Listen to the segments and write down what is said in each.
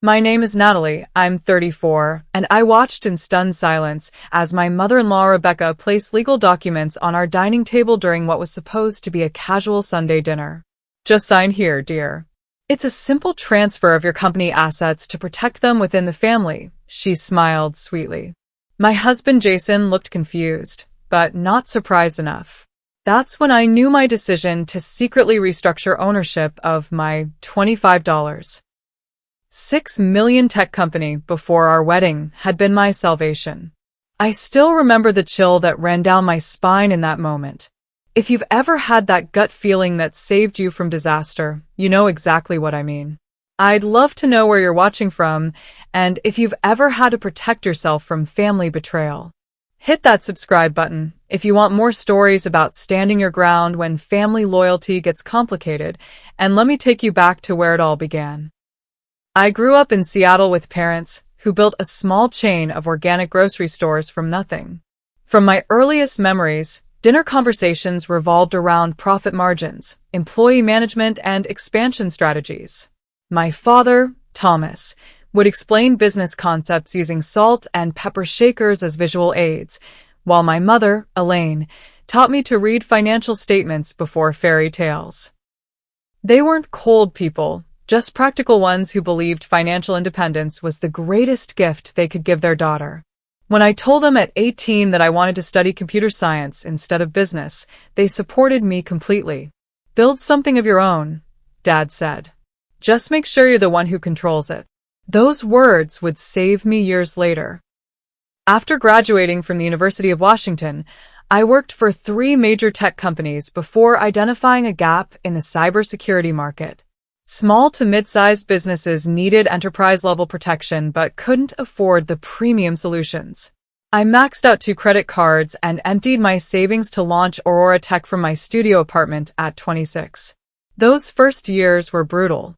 My name is Natalie, I'm 34, and I watched in stunned silence as my mother-in-law Rebecca placed legal documents on our dining table during what was supposed to be a casual Sunday dinner. Just sign here, dear. It's a simple transfer of your company assets to protect them within the family, she smiled sweetly. My husband Jason looked confused, but not surprised enough. That's when I knew my decision to secretly restructure ownership of my $25.6 million tech company before our wedding had been my salvation. I still remember the chill that ran down my spine in that moment. If you've ever had that gut feeling that saved you from disaster, you know exactly what I mean. I'd love to know where you're watching from, and if you've ever had to protect yourself from family betrayal. Hit that subscribe button if you want more stories about standing your ground when family loyalty gets complicated, and let me take you back to where it all began. I grew up in Seattle with parents who built a small chain of organic grocery stores from nothing. From my earliest memories, dinner conversations revolved around profit margins, employee management, and expansion strategies. My father, Thomas, would explain business concepts using salt and pepper shakers as visual aids, while my mother, Elaine, taught me to read financial statements before fairy tales. They weren't cold people, just practical ones who believed financial independence was the greatest gift they could give their daughter. When I told them at 18 that I wanted to study computer science instead of business, they supported me completely. Build something of your own, Dad said. Just make sure you're the one who controls it. Those words would save me years later. After graduating from the University of Washington, I worked for 3 major tech companies before identifying a gap in the cybersecurity market. Small to mid-sized businesses needed enterprise-level protection but couldn't afford the premium solutions. I maxed out 2 credit cards and emptied my savings to launch Aurora Tech from my studio apartment at 26. Those first years were brutal.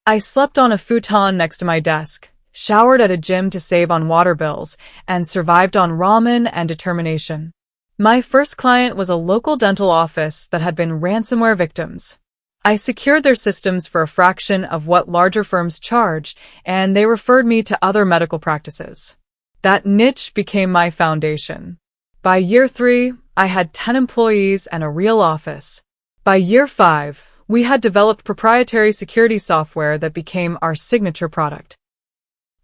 I slept on a futon next to my desk, showered at a gym to save on water bills, and survived on ramen and determination. My first client was a local dental office that had been ransomware victims. I secured their systems for a fraction of what larger firms charged, and they referred me to other medical practices. That niche became my foundation. By year 3, I had 10 employees and a real office. By year 5, we had developed proprietary security software that became our signature product.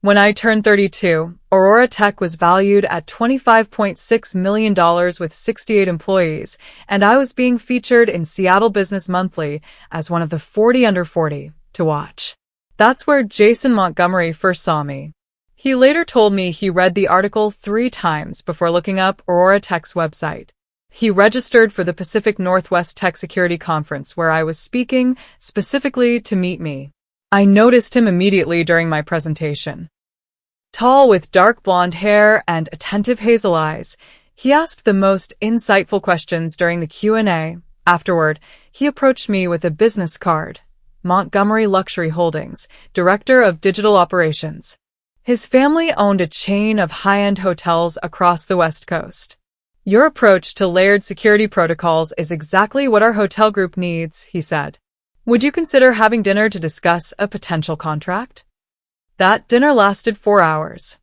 When I turned 32, Aurora Tech was valued at $25.6 million with 68 employees, and I was being featured in Seattle Business Monthly as one of the 40 under 40 to watch. That's where Jason Montgomery first saw me. He later told me he read the article 3 times before looking up Aurora Tech's website. He registered for the Pacific Northwest Tech Security Conference where I was speaking specifically to meet me. I noticed him immediately during my presentation. Tall with dark blonde hair and attentive hazel eyes, he asked the most insightful questions during the Q&A. Afterward, he approached me with a business card. Montgomery Luxury Holdings, Director of Digital Operations. His family owned a chain of high-end hotels across the West Coast. Your approach to layered security protocols is exactly what our hotel group needs, he said. Would you consider having dinner to discuss a potential contract? That dinner lasted 4 hours.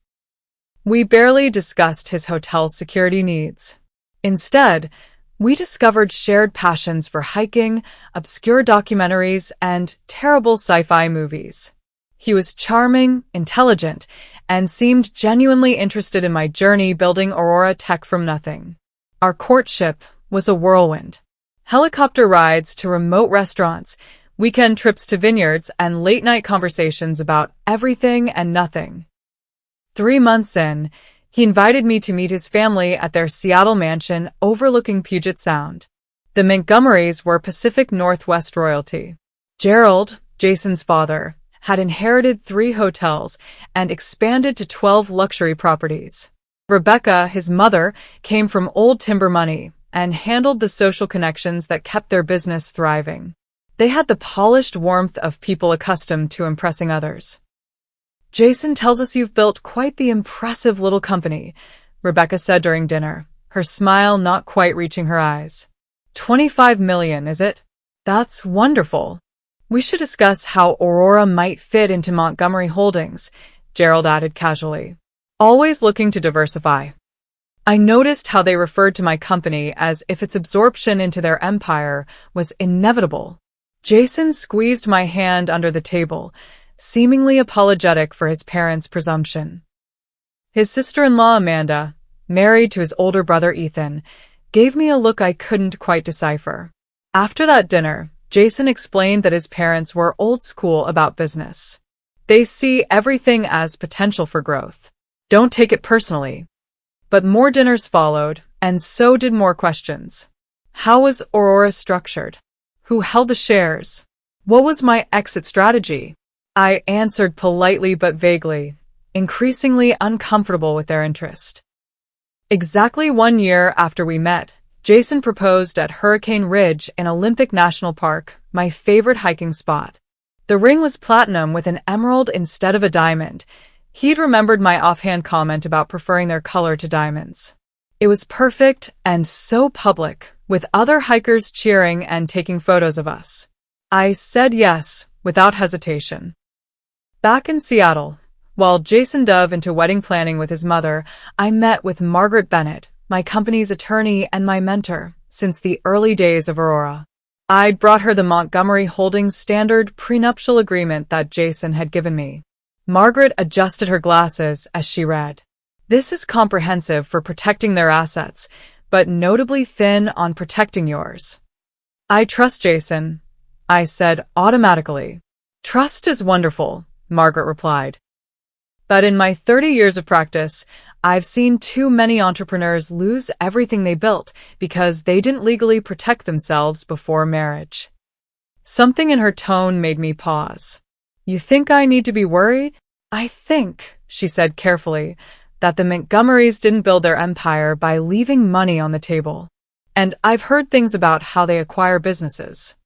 We barely discussed his hotel's security needs. Instead, we discovered shared passions for hiking, obscure documentaries, and terrible sci-fi movies. He was charming, intelligent, and seemed genuinely interested in my journey building Aurora Tech from nothing. Our courtship was a whirlwind. Helicopter rides to remote restaurants, weekend trips to vineyards, and late-night conversations about everything and nothing. 3 months in, he invited me to meet his family at their Seattle mansion overlooking Puget Sound. The Montgomerys were Pacific Northwest royalty. Gerald, Jason's father, had inherited 3 hotels and expanded to 12 luxury properties. Rebecca, his mother, came from old timber money and handled the social connections that kept their business thriving. They had the polished warmth of people accustomed to impressing others. Jason tells us you've built quite the impressive little company, Rebecca said during dinner, her smile not quite reaching her eyes. 25 million, is it? That's wonderful. We should discuss how Aurora might fit into Montgomery Holdings, Gerald added casually, always looking to diversify. I noticed how they referred to my company as if its absorption into their empire was inevitable. Jason squeezed my hand under the table, seemingly apologetic for his parents' presumption. His sister-in-law Amanda, married to his older brother Ethan, gave me a look I couldn't quite decipher. After that dinner, Jason explained that his parents were old school about business. They see everything as potential for growth. Don't take it personally. But more dinners followed, and so did more questions. How was Aurora structured? Who held the shares? What was my exit strategy? I answered politely but vaguely, increasingly uncomfortable with their interest. Exactly 1 year after we met, Jason proposed at Hurricane Ridge in Olympic National Park, my favorite hiking spot. The ring was platinum with an emerald instead of a diamond. He'd remembered my offhand comment about preferring their color to diamonds. It was perfect and so public, with other hikers cheering and taking photos of us. I said yes, without hesitation. Back in Seattle, while Jason dove into wedding planning with his mother, I met with Margaret Bennett, my company's attorney and my mentor, since the early days of Aurora. I'd brought her the Montgomery Holdings standard prenuptial agreement that Jason had given me. Margaret adjusted her glasses as she read. This is comprehensive for protecting their assets, but notably thin on protecting yours. I trust Jason, I said automatically. Trust is wonderful, Margaret replied. But in my 30 years of practice, I've seen too many entrepreneurs lose everything they built because they didn't legally protect themselves before marriage. Something in her tone made me pause. You think I need to be worried? I think, she said carefully, that the Montgomerys didn't build their empire by leaving money on the table. And I've heard things about how they acquire businesses.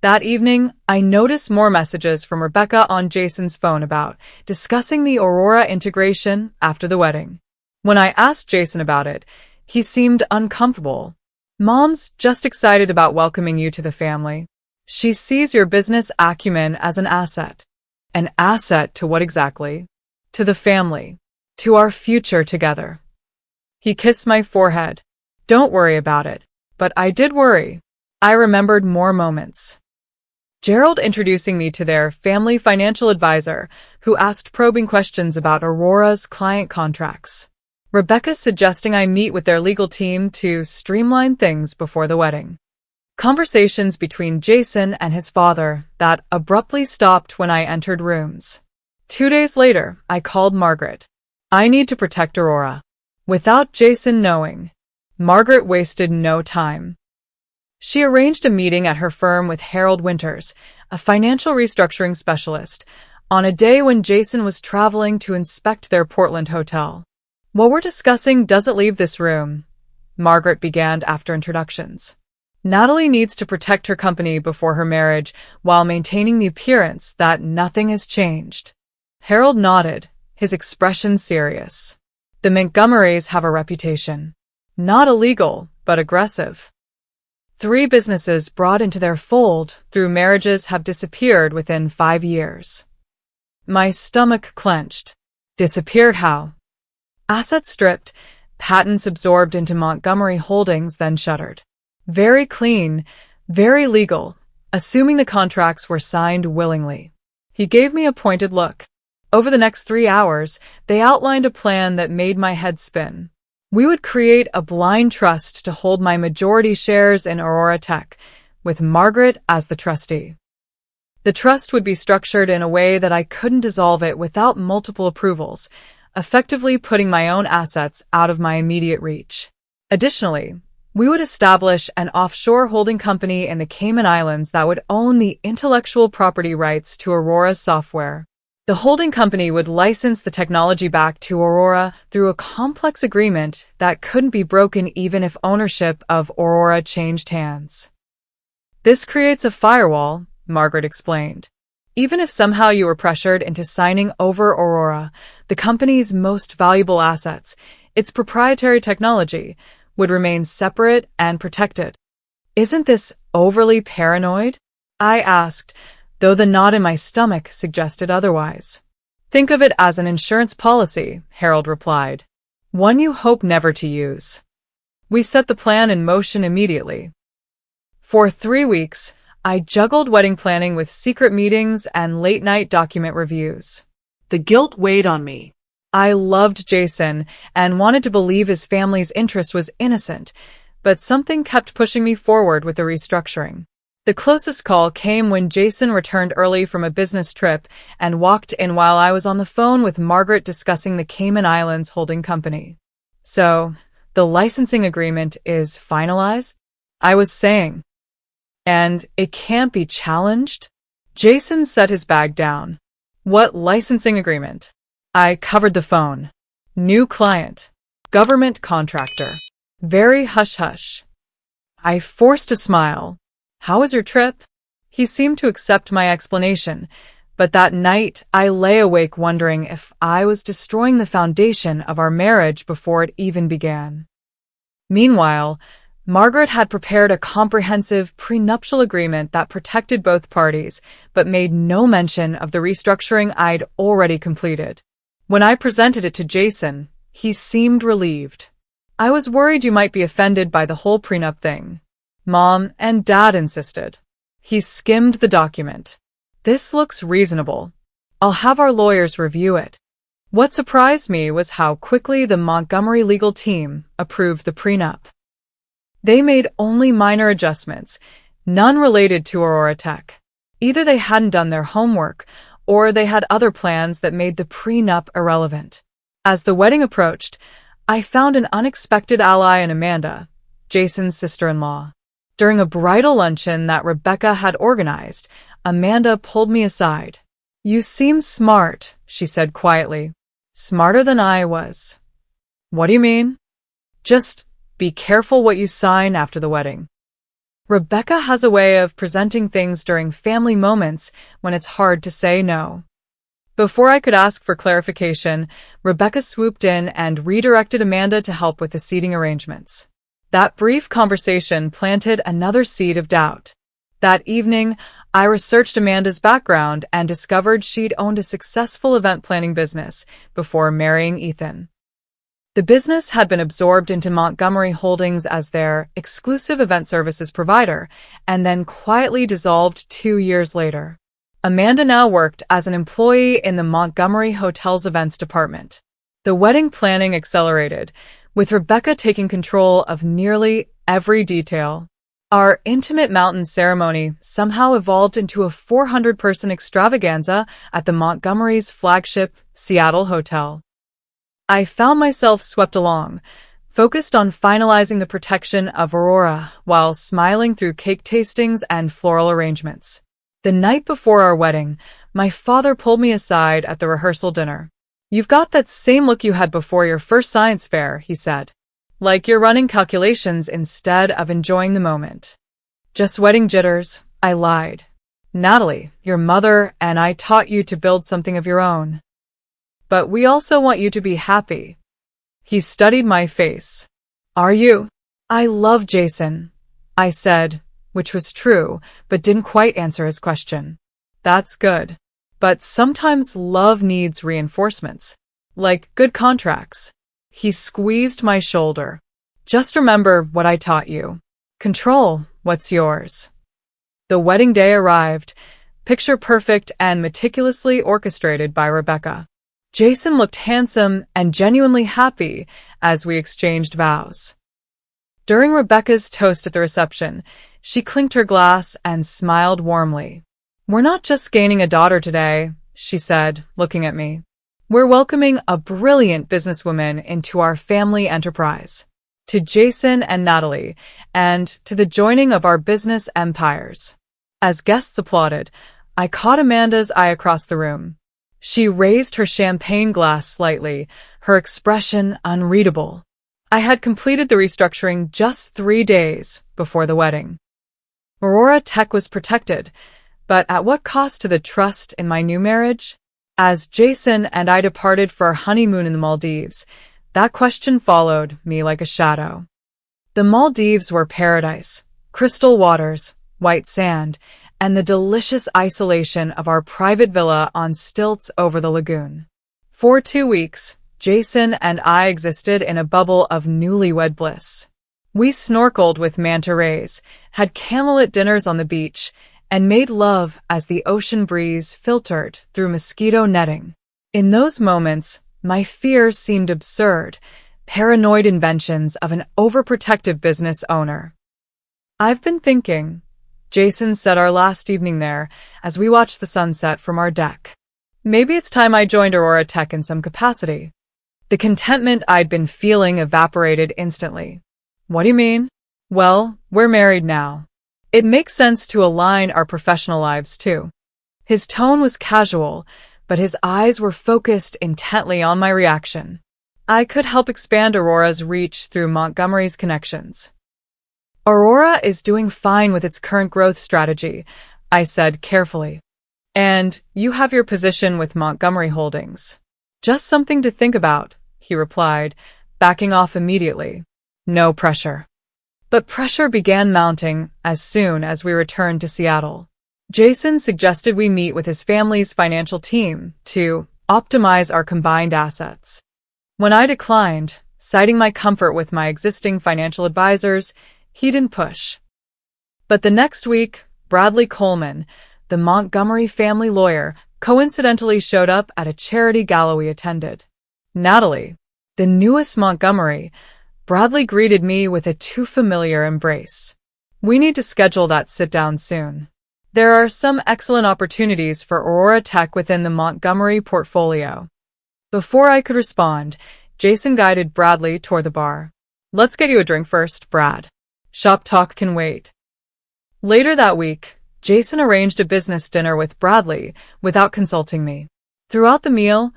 That evening, I noticed more messages from Rebecca on Jason's phone about discussing the Aurora integration after the wedding. When I asked Jason about it, he seemed uncomfortable. Mom's just excited about welcoming you to the family. She sees your business acumen as an asset. An asset to what exactly? To the family. To our future together. He kissed my forehead. Don't worry about it. But I did worry. I remembered more moments. Gerald introducing me to their family financial advisor, who asked probing questions about Aurora's client contracts. Rebecca suggesting I meet with their legal team to streamline things before the wedding. Conversations between Jason and his father that abruptly stopped when I entered rooms. 2 days later, I called Margaret. I need to protect Aurora. Without Jason knowing. Margaret wasted no time. She arranged a meeting at her firm with Harold Winters, a financial restructuring specialist, on a day when Jason was traveling to inspect their Portland hotel. What we're discussing doesn't leave this room, Margaret began after introductions. Natalie needs to protect her company before her marriage while maintaining the appearance that nothing has changed. Harold nodded, his expression serious. The Montgomerys have a reputation. Not illegal, but aggressive. 3 businesses brought into their fold through marriages have disappeared within 5 years. My stomach clenched. Disappeared how? Assets stripped, patents absorbed into Montgomery Holdings, then shuttered. Very clean, very legal, assuming the contracts were signed willingly. He gave me a pointed look. Over the next 3 hours, they outlined a plan that made my head spin. We would create a blind trust to hold my majority shares in Aurora Tech, with Margaret as the trustee. The trust would be structured in a way that I couldn't dissolve it without multiple approvals, effectively putting my own assets out of my immediate reach. Additionally, we would establish an offshore holding company in the Cayman Islands that would own the intellectual property rights to Aurora's software. The holding company would license the technology back to Aurora through a complex agreement that couldn't be broken even if ownership of Aurora changed hands. This creates a firewall, Margaret explained. Even if somehow you were pressured into signing over Aurora, the company's most valuable assets, its proprietary technology, would remain separate and protected. Isn't this overly paranoid? I asked, though the knot in my stomach suggested otherwise. Think of it as an insurance policy, Harold replied. One you hope never to use. We set the plan in motion immediately. For 3 weeks, I juggled wedding planning with secret meetings and late-night document reviews. The guilt weighed on me. I loved Jason and wanted to believe his family's interest was innocent, but something kept pushing me forward with the restructuring. The closest call came when Jason returned early from a business trip and walked in while I was on the phone with Margaret discussing the Cayman Islands holding company. So, the licensing agreement is finalized? I was saying. And it can't be challenged? Jason set his bag down. What licensing agreement? I covered the phone. New client. Government contractor. Very hush-hush. I forced a smile. How was your trip? He seemed to accept my explanation, but that night I lay awake wondering if I was destroying the foundation of our marriage before it even began. Meanwhile, Margaret had prepared a comprehensive prenuptial agreement that protected both parties, but made no mention of the restructuring I'd already completed. When I presented it to Jason, he seemed relieved. I was worried you might be offended by the whole prenup thing. Mom and Dad insisted. He skimmed the document. This looks reasonable. I'll have our lawyers review it. What surprised me was how quickly the Montgomery legal team approved the prenup. They made only minor adjustments, none related to Aurora Tech. Either they hadn't done their homework, or they had other plans that made the prenup irrelevant. As the wedding approached, I found an unexpected ally in Amanda, Jason's sister-in-law. During a bridal luncheon that Rebecca had organized, Amanda pulled me aside. You seem smart, she said quietly. Smarter than I was. What do you mean? Just be careful what you sign after the wedding. Rebecca has a way of presenting things during family moments when it's hard to say no. Before I could ask for clarification, Rebecca swooped in and redirected Amanda to help with the seating arrangements. That brief conversation planted another seed of doubt. That evening, I researched Amanda's background and discovered she'd owned a successful event planning business before marrying Ethan. The business had been absorbed into Montgomery Holdings as their exclusive event services provider, and then quietly dissolved 2 years later. Amanda now worked as an employee in the Montgomery Hotel's events department. The wedding planning accelerated, with Rebecca taking control of nearly every detail. Our intimate mountain ceremony somehow evolved into a 400-person extravaganza at the Montgomery's flagship Seattle hotel. I found myself swept along, focused on finalizing the protection of Aurora while smiling through cake tastings and floral arrangements. The night before our wedding, my father pulled me aside at the rehearsal dinner. You've got that same look you had before your first science fair, he said. Like you're running calculations instead of enjoying the moment. Just wedding jitters, I lied. Natalie, your mother and I taught you to build something of your own. But we also want you to be happy. He studied my face. Are you? I love Jason, I said, which was true, but didn't quite answer his question. That's good. But sometimes love needs reinforcements, like good contracts. He squeezed my shoulder. Just remember what I taught you. Control what's yours. The wedding day arrived, picture perfect and meticulously orchestrated by Rebecca. Jason looked handsome and genuinely happy as we exchanged vows. During Rebecca's toast at the reception, she clinked her glass and smiled warmly. We're not just gaining a daughter today, she said, looking at me. We're welcoming a brilliant businesswoman into our family enterprise. To Jason and Natalie, and to the joining of our business empires. As guests applauded, I caught Amanda's eye across the room. She raised her champagne glass slightly, her expression unreadable. I had completed the restructuring just 3 days before the wedding. Aurora Tech was protected, but at what cost to the trust in my new marriage? As Jason and I departed for our honeymoon in the Maldives, that question followed me like a shadow. The Maldives were paradise, crystal waters, white sand, and the delicious isolation of our private villa on stilts over the lagoon. For 2 weeks, Jason and I existed in a bubble of newlywed bliss. We snorkeled with manta rays, had candlelit dinners on the beach, and made love as the ocean breeze filtered through mosquito netting. In those moments, my fears seemed absurd, paranoid inventions of an overprotective business owner. "I've been thinking," Jason said our last evening there as we watched the sunset from our deck. "Maybe it's time I joined Aurora Tech in some capacity." The contentment I'd been feeling evaporated instantly. "What do you mean?" "Well, we're married now. It makes sense to align our professional lives too." His tone was casual, but his eyes were focused intently on my reaction. I could help expand Aurora's reach through Montgomery's connections. "Aurora is doing fine with its current growth strategy," I said carefully. "And you have your position with Montgomery Holdings." "Just something to think about," he replied, backing off immediately. No pressure. But pressure began mounting as soon as we returned to Seattle. Jason suggested we meet with his family's financial team to optimize our combined assets. When I declined, citing my comfort with my existing financial advisors, he didn't push. But the next week, Bradley Coleman, the Montgomery family lawyer, coincidentally showed up at a charity gala we attended. "Natalie, the newest Montgomery," Bradley greeted me with a too familiar embrace. "We need to schedule that sit-down soon. There are some excellent opportunities for Aurora Tech within the Montgomery portfolio." Before I could respond, Jason guided Bradley toward the bar. "Let's get you a drink first, Brad. Shop talk can wait." Later that week, Jason arranged a business dinner with Bradley without consulting me. Throughout the meal,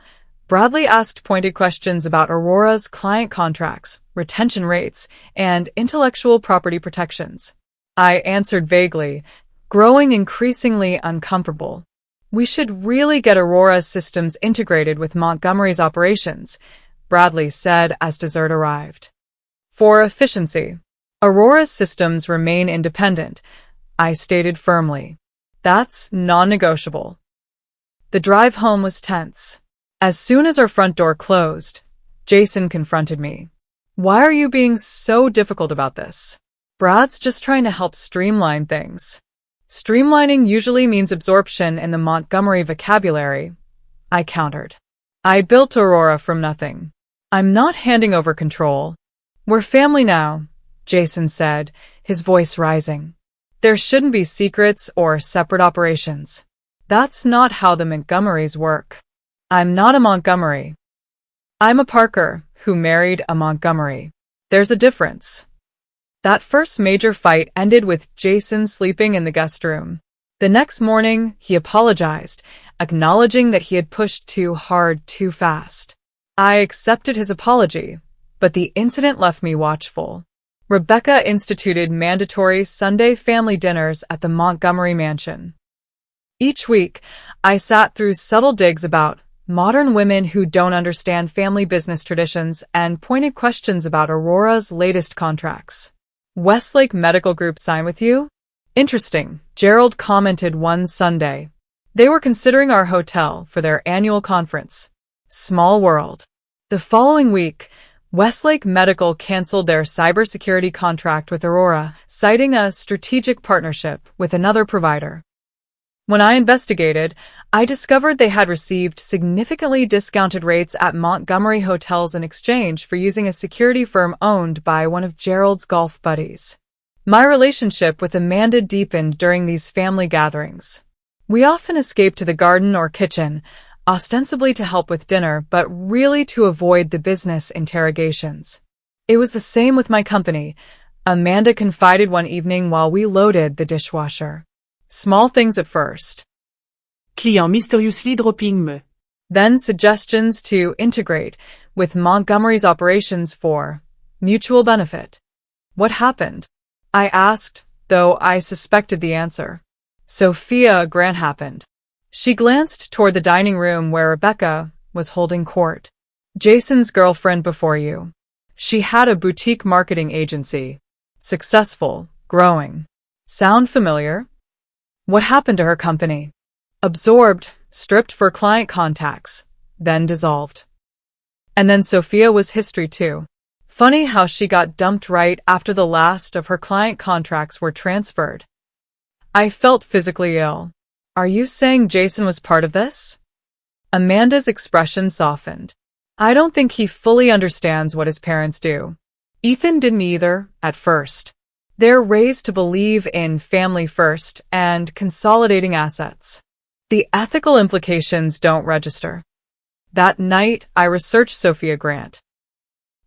Bradley asked pointed questions about Aurora's client contracts, retention rates, and intellectual property protections. I answered vaguely, growing increasingly uncomfortable. "We should really get Aurora's systems integrated with Montgomery's operations," Bradley said as dessert arrived. "For efficiency, Aurora's systems remain independent," I stated firmly. "That's non-negotiable." The drive home was tense. As soon as our front door closed, Jason confronted me. "Why are you being so difficult about this?" "Brad's just trying to help streamline things." "Streamlining usually means absorption in the Montgomery vocabulary," I countered. "I built Aurora from nothing. I'm not handing over control." "We're family now," Jason said, his voice rising. "There shouldn't be secrets or separate operations. That's not how the Montgomerys work." "I'm not a Montgomery. I'm a Parker who married a Montgomery. There's a difference." That first major fight ended with Jason sleeping in the guest room. The next morning, he apologized, acknowledging that he had pushed too hard too fast. I accepted his apology, but the incident left me watchful. Rebecca instituted mandatory Sunday family dinners at the Montgomery mansion. Each week, I sat through subtle digs about modern women who don't understand family business traditions and pointed questions about Aurora's latest contracts. "Westlake Medical Group sign with you? Interesting," Gerald commented one Sunday. "They were considering our hotel for their annual conference." Small world. The following week, Westlake Medical canceled their cybersecurity contract with Aurora, citing a strategic partnership with another provider. When I investigated, I discovered they had received significantly discounted rates at Montgomery hotels in exchange for using a security firm owned by one of Gerald's golf buddies. My relationship with Amanda deepened during these family gatherings. We often escaped to the garden or kitchen, ostensibly to help with dinner, but really to avoid the business interrogations. It was the same with my company, Amanda confided one evening while we loaded the dishwasher. "Small things at first. Client mysteriously dropping me. Then suggestions to integrate with Montgomery's operations for mutual benefit." "What happened?" I asked, though I suspected the answer. "Sophia Grant happened." She glanced toward the dining room where Rebecca was holding court. "Jason's girlfriend before you. She had a boutique marketing agency. Successful, growing. Sound familiar?" What happened to her company? Absorbed, stripped for client contacts, then dissolved. And then Sophia was history too. Funny how she got dumped right after the last of her client contracts were transferred. I felt physically ill. Are you saying Jason was part of this? Amanda's expression softened. I don't think he fully understands what his parents do. Ethan didn't either, at first. They're raised to believe in family first and consolidating assets. The ethical implications don't register. That night, I researched Sophia Grant.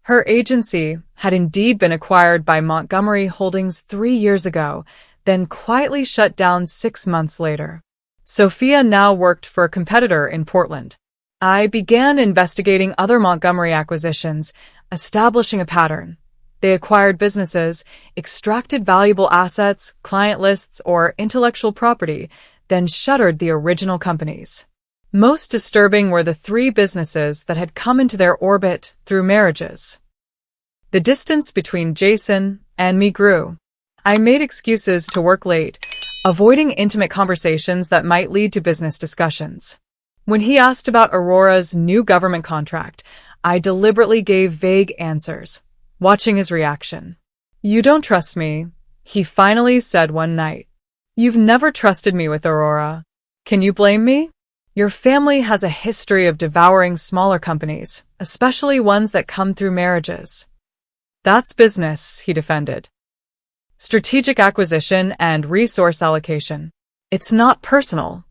Her agency had indeed been acquired by Montgomery Holdings 3 years ago, then quietly shut down 6 months later. Sophia now worked for a competitor in Portland. I began investigating other Montgomery acquisitions, establishing a pattern. They acquired businesses, extracted valuable assets, client lists, or intellectual property, then shuttered the original companies. Most disturbing were the 3 businesses that had come into their orbit through marriages. The distance between Jason and me grew. I made excuses to work late, avoiding intimate conversations that might lead to business discussions. When he asked about Aurora's new government contract, I deliberately gave vague answers, watching his reaction. You don't trust me, he finally said one night. You've never trusted me with Aurora. Can you blame me? Your family has a history of devouring smaller companies, especially ones that come through marriages. That's business, he defended. Strategic acquisition and resource allocation. It's not personal.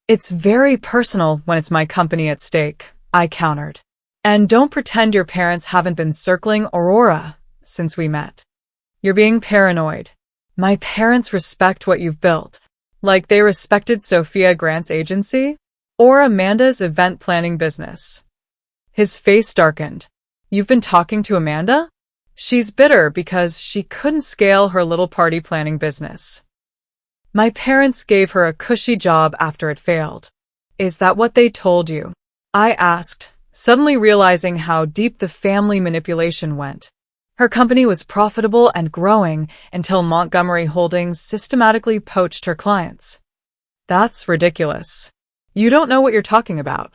It's very personal when it's my company at stake, I countered. And don't pretend your parents haven't been circling Aurora since we met. You're being paranoid. My parents respect what you've built. Like they respected Sophia Grant's agency? Or Amanda's event planning business. His face darkened. You've been talking to Amanda? She's bitter because she couldn't scale her little party planning business. My parents gave her a cushy job after it failed. Is that what they told you? I asked, suddenly realizing how deep the family manipulation went. Her company was profitable and growing until Montgomery Holdings systematically poached her clients. That's ridiculous. You don't know what you're talking about.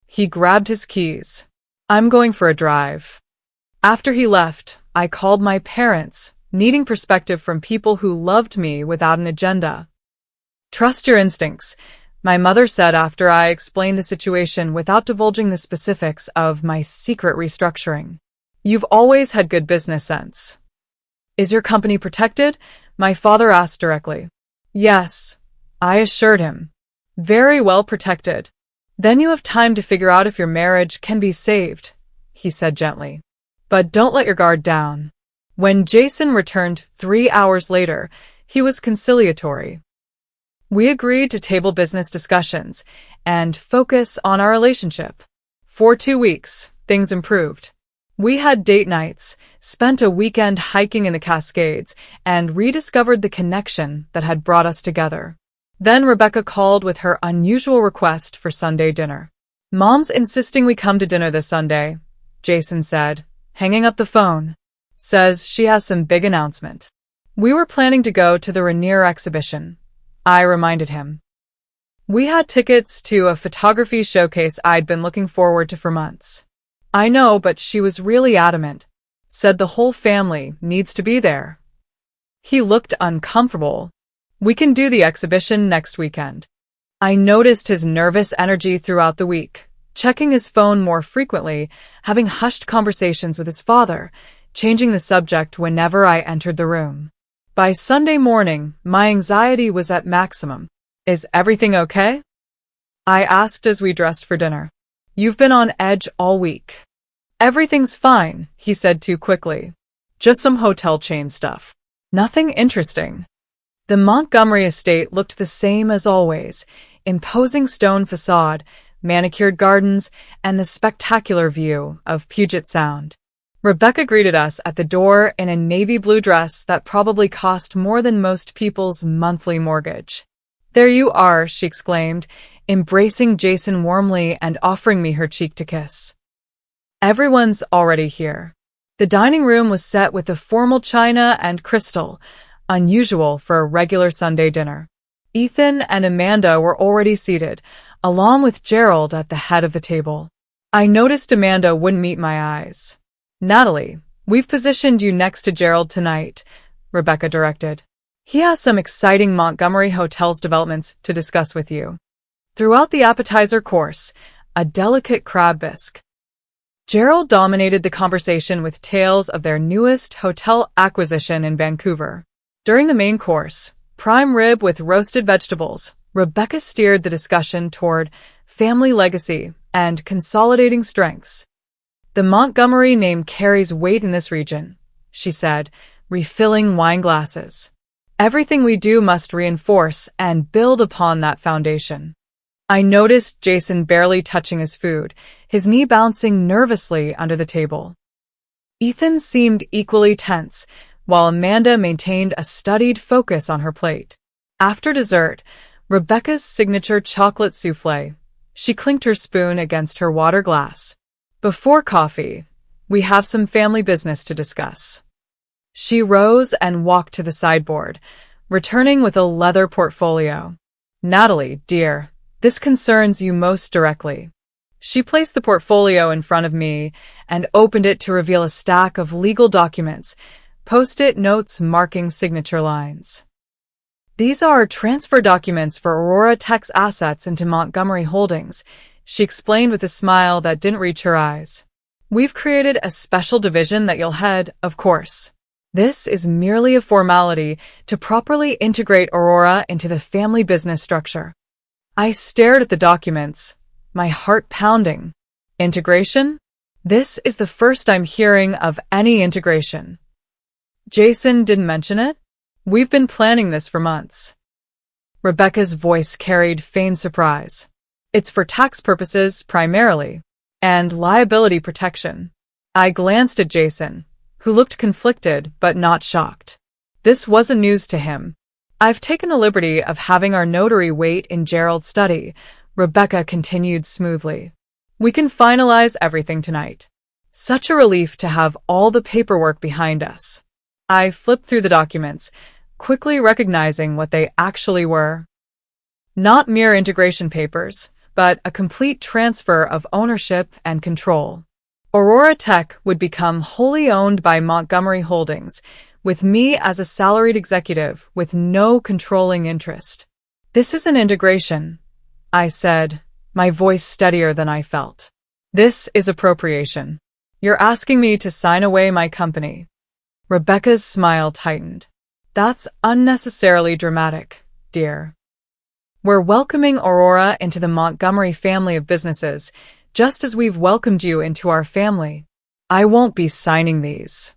He grabbed his keys. I'm going for a drive. After he left, I called my parents, needing perspective from people who loved me without an agenda. Trust your instincts, my mother said after I explained the situation without divulging the specifics of my secret restructuring. You've always had good business sense. Is your company protected? My father asked directly. Yes, I assured him. Very well protected. Then you have time to figure out if your marriage can be saved, he said gently. But don't let your guard down. When Jason returned 3 hours later, he was conciliatory. We agreed to table business discussions and focus on our relationship. For 2 weeks, things improved. We had date nights, spent a weekend hiking in the Cascades, and rediscovered the connection that had brought us together. Then Rebecca called with her unusual request for Sunday dinner. Mom's insisting we come to dinner this Sunday, Jason said, hanging up the phone. Says she has some big announcement. We were planning to go to the Rainier exhibition, I reminded him. We had tickets to a photography showcase I'd been looking forward to for months. I know, but she was really adamant. Said the whole family needs to be there. He looked uncomfortable. We can do the exhibition next weekend. I noticed his nervous energy throughout the week, checking his phone more frequently, having hushed conversations with his father, changing the subject whenever I entered the room. By Sunday morning, my anxiety was at maximum. Is everything okay? I asked as we dressed for dinner. You've been on edge all week. Everything's fine, he said too quickly. Just some hotel chain stuff. Nothing interesting. The Montgomery estate looked the same as always, imposing stone facade, manicured gardens, and the spectacular view of Puget Sound. Rebecca greeted us at the door in a navy blue dress that probably cost more than most people's monthly mortgage. There you are, she exclaimed, embracing Jason warmly and offering me her cheek to kiss. Everyone's already here. The dining room was set with a formal china and crystal, unusual for a regular Sunday dinner. Ethan and Amanda were already seated, along with Gerald at the head of the table. I noticed Amanda wouldn't meet my eyes. "Natalie, we've positioned you next to Gerald tonight," Rebecca directed. "He has some exciting Montgomery Hotels developments to discuss with you." Throughout the appetizer course, a delicate crab bisque, Gerald dominated the conversation with tales of their newest hotel acquisition in Vancouver. During the main course, prime rib with roasted vegetables, Rebecca steered the discussion toward family legacy and consolidating strengths. "The Montgomery name carries weight in this region," she said, refilling wine glasses. "Everything we do must reinforce and build upon that foundation." I noticed Jason barely touching his food, his knee bouncing nervously under the table. Ethan seemed equally tense, while Amanda maintained a studied focus on her plate. After dessert, Rebecca's signature chocolate soufflé, she clinked her spoon against her water glass. "Before coffee, we have some family business to discuss." She rose and walked to the sideboard, returning with a leather portfolio. "Natalie, dear, this concerns you most directly." She placed the portfolio in front of me and opened it to reveal a stack of legal documents, post-it notes marking signature lines. "These are transfer documents for Aurora Tech's assets into Montgomery Holdings," she explained with a smile that didn't reach her eyes. "We've created a special division that you'll head, of course. This is merely a formality to properly integrate Aurora into the family business structure." I stared at the documents, my heart pounding. Integration? This is the first I'm hearing of any integration. "Jason didn't mention it? We've been planning this for months." Rebecca's voice carried feigned surprise. "It's for tax purposes, primarily, and liability protection." I glanced at Jason, who looked conflicted but not shocked. This wasn't news to him. "I've taken the liberty of having our notary wait in Gerald's study," Rebecca continued smoothly. "We can finalize everything tonight." Such a relief to have all the paperwork behind us. I flipped through the documents, quickly recognizing what they actually were. Not mere integration papers, but a complete transfer of ownership and control. Aurora Tech would become wholly owned by Montgomery Holdings, with me as a salaried executive with no controlling interest. "This isn't integration," I said, my voice steadier than I felt. "This is appropriation. You're asking me to sign away my company." Rebecca's smile tightened. "That's unnecessarily dramatic, dear. We're welcoming Aurora into the Montgomery family of businesses, just as we've welcomed you into our family. I won't be signing these."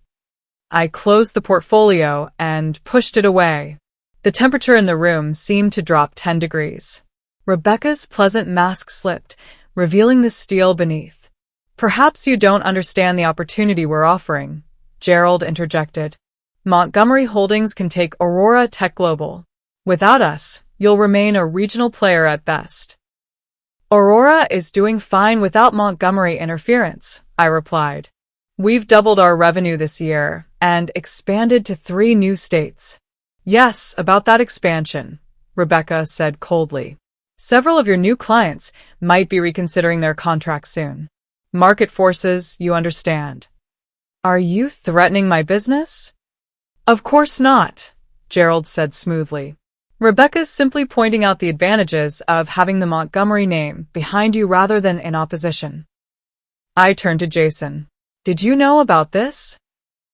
I closed the portfolio and pushed it away. The temperature in the room seemed to drop 10 degrees. Rebecca's pleasant mask slipped, revealing the steel beneath. "Perhaps you don't understand the opportunity we're offering," Gerald interjected. "Montgomery Holdings can take Aurora Tech global. Without us, you'll remain a regional player at best." "Aurora is doing fine without Montgomery interference," I replied. "We've doubled our revenue this year and expanded to 3 new states." "Yes, about that expansion," Rebecca said coldly. "Several of your new clients might be reconsidering their contracts soon. Market forces, you understand." "Are you threatening my business?" "Of course not," Gerald said smoothly. "Rebecca's simply pointing out the advantages of having the Montgomery name behind you rather than in opposition." I turned to Jason. "Did you know about this?"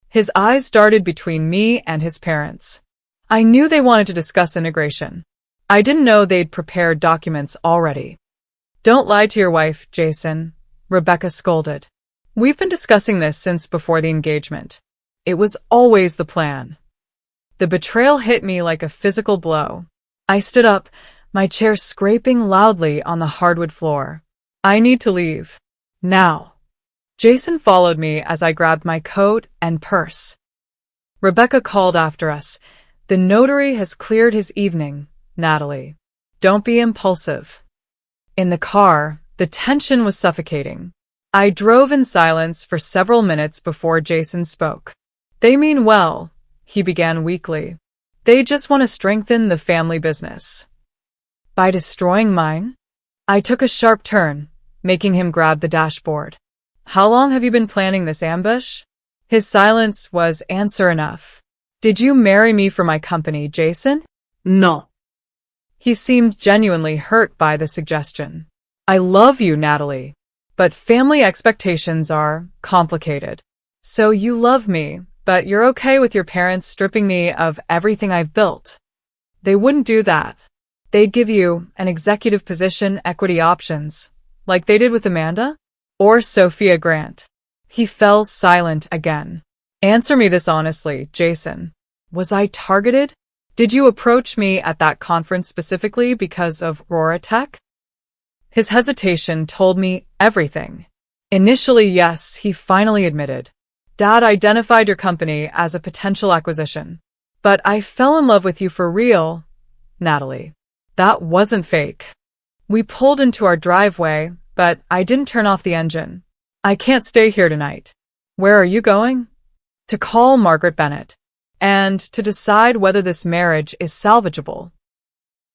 His eyes darted between me and his parents. I knew they wanted to discuss integration. I didn't know they'd prepared documents already. "Don't lie to your wife, Jason," Rebecca scolded. "We've been discussing this since before the engagement. It was always the plan." The betrayal hit me like a physical blow. I stood up, my chair scraping loudly on the hardwood floor. "I need to leave. Now." Jason followed me as I grabbed my coat and purse. Rebecca called after us. "The notary has cleared his evening, Natalie. Don't be impulsive." In the car, the tension was suffocating. I drove in silence for several minutes before Jason spoke. "They mean well," he began weakly. "They just want to strengthen the family business. By destroying mine? I took a sharp turn, making him grab the dashboard. How long have you been planning this ambush? His silence was answer enough. Did you marry me for my company, Jason? No. He seemed genuinely hurt by the suggestion. I love you, Natalie. But family expectations are complicated. So you love me, but you're okay with your parents stripping me of everything I've built. They wouldn't do that. They'd give you an executive position, equity options, like they did with Amanda or Sophia Grant. He fell silent again. Answer me this honestly, Jason. Was I targeted? Did you approach me at that conference specifically because of Aurora Tech? His hesitation told me everything. Initially, yes, he finally admitted. Dad identified your company as a potential acquisition. But I fell in love with you for real, Natalie. That wasn't fake. We pulled into our driveway, but I didn't turn off the engine. I can't stay here tonight. Where are you going? To call Margaret Bennett, and to decide whether this marriage is salvageable.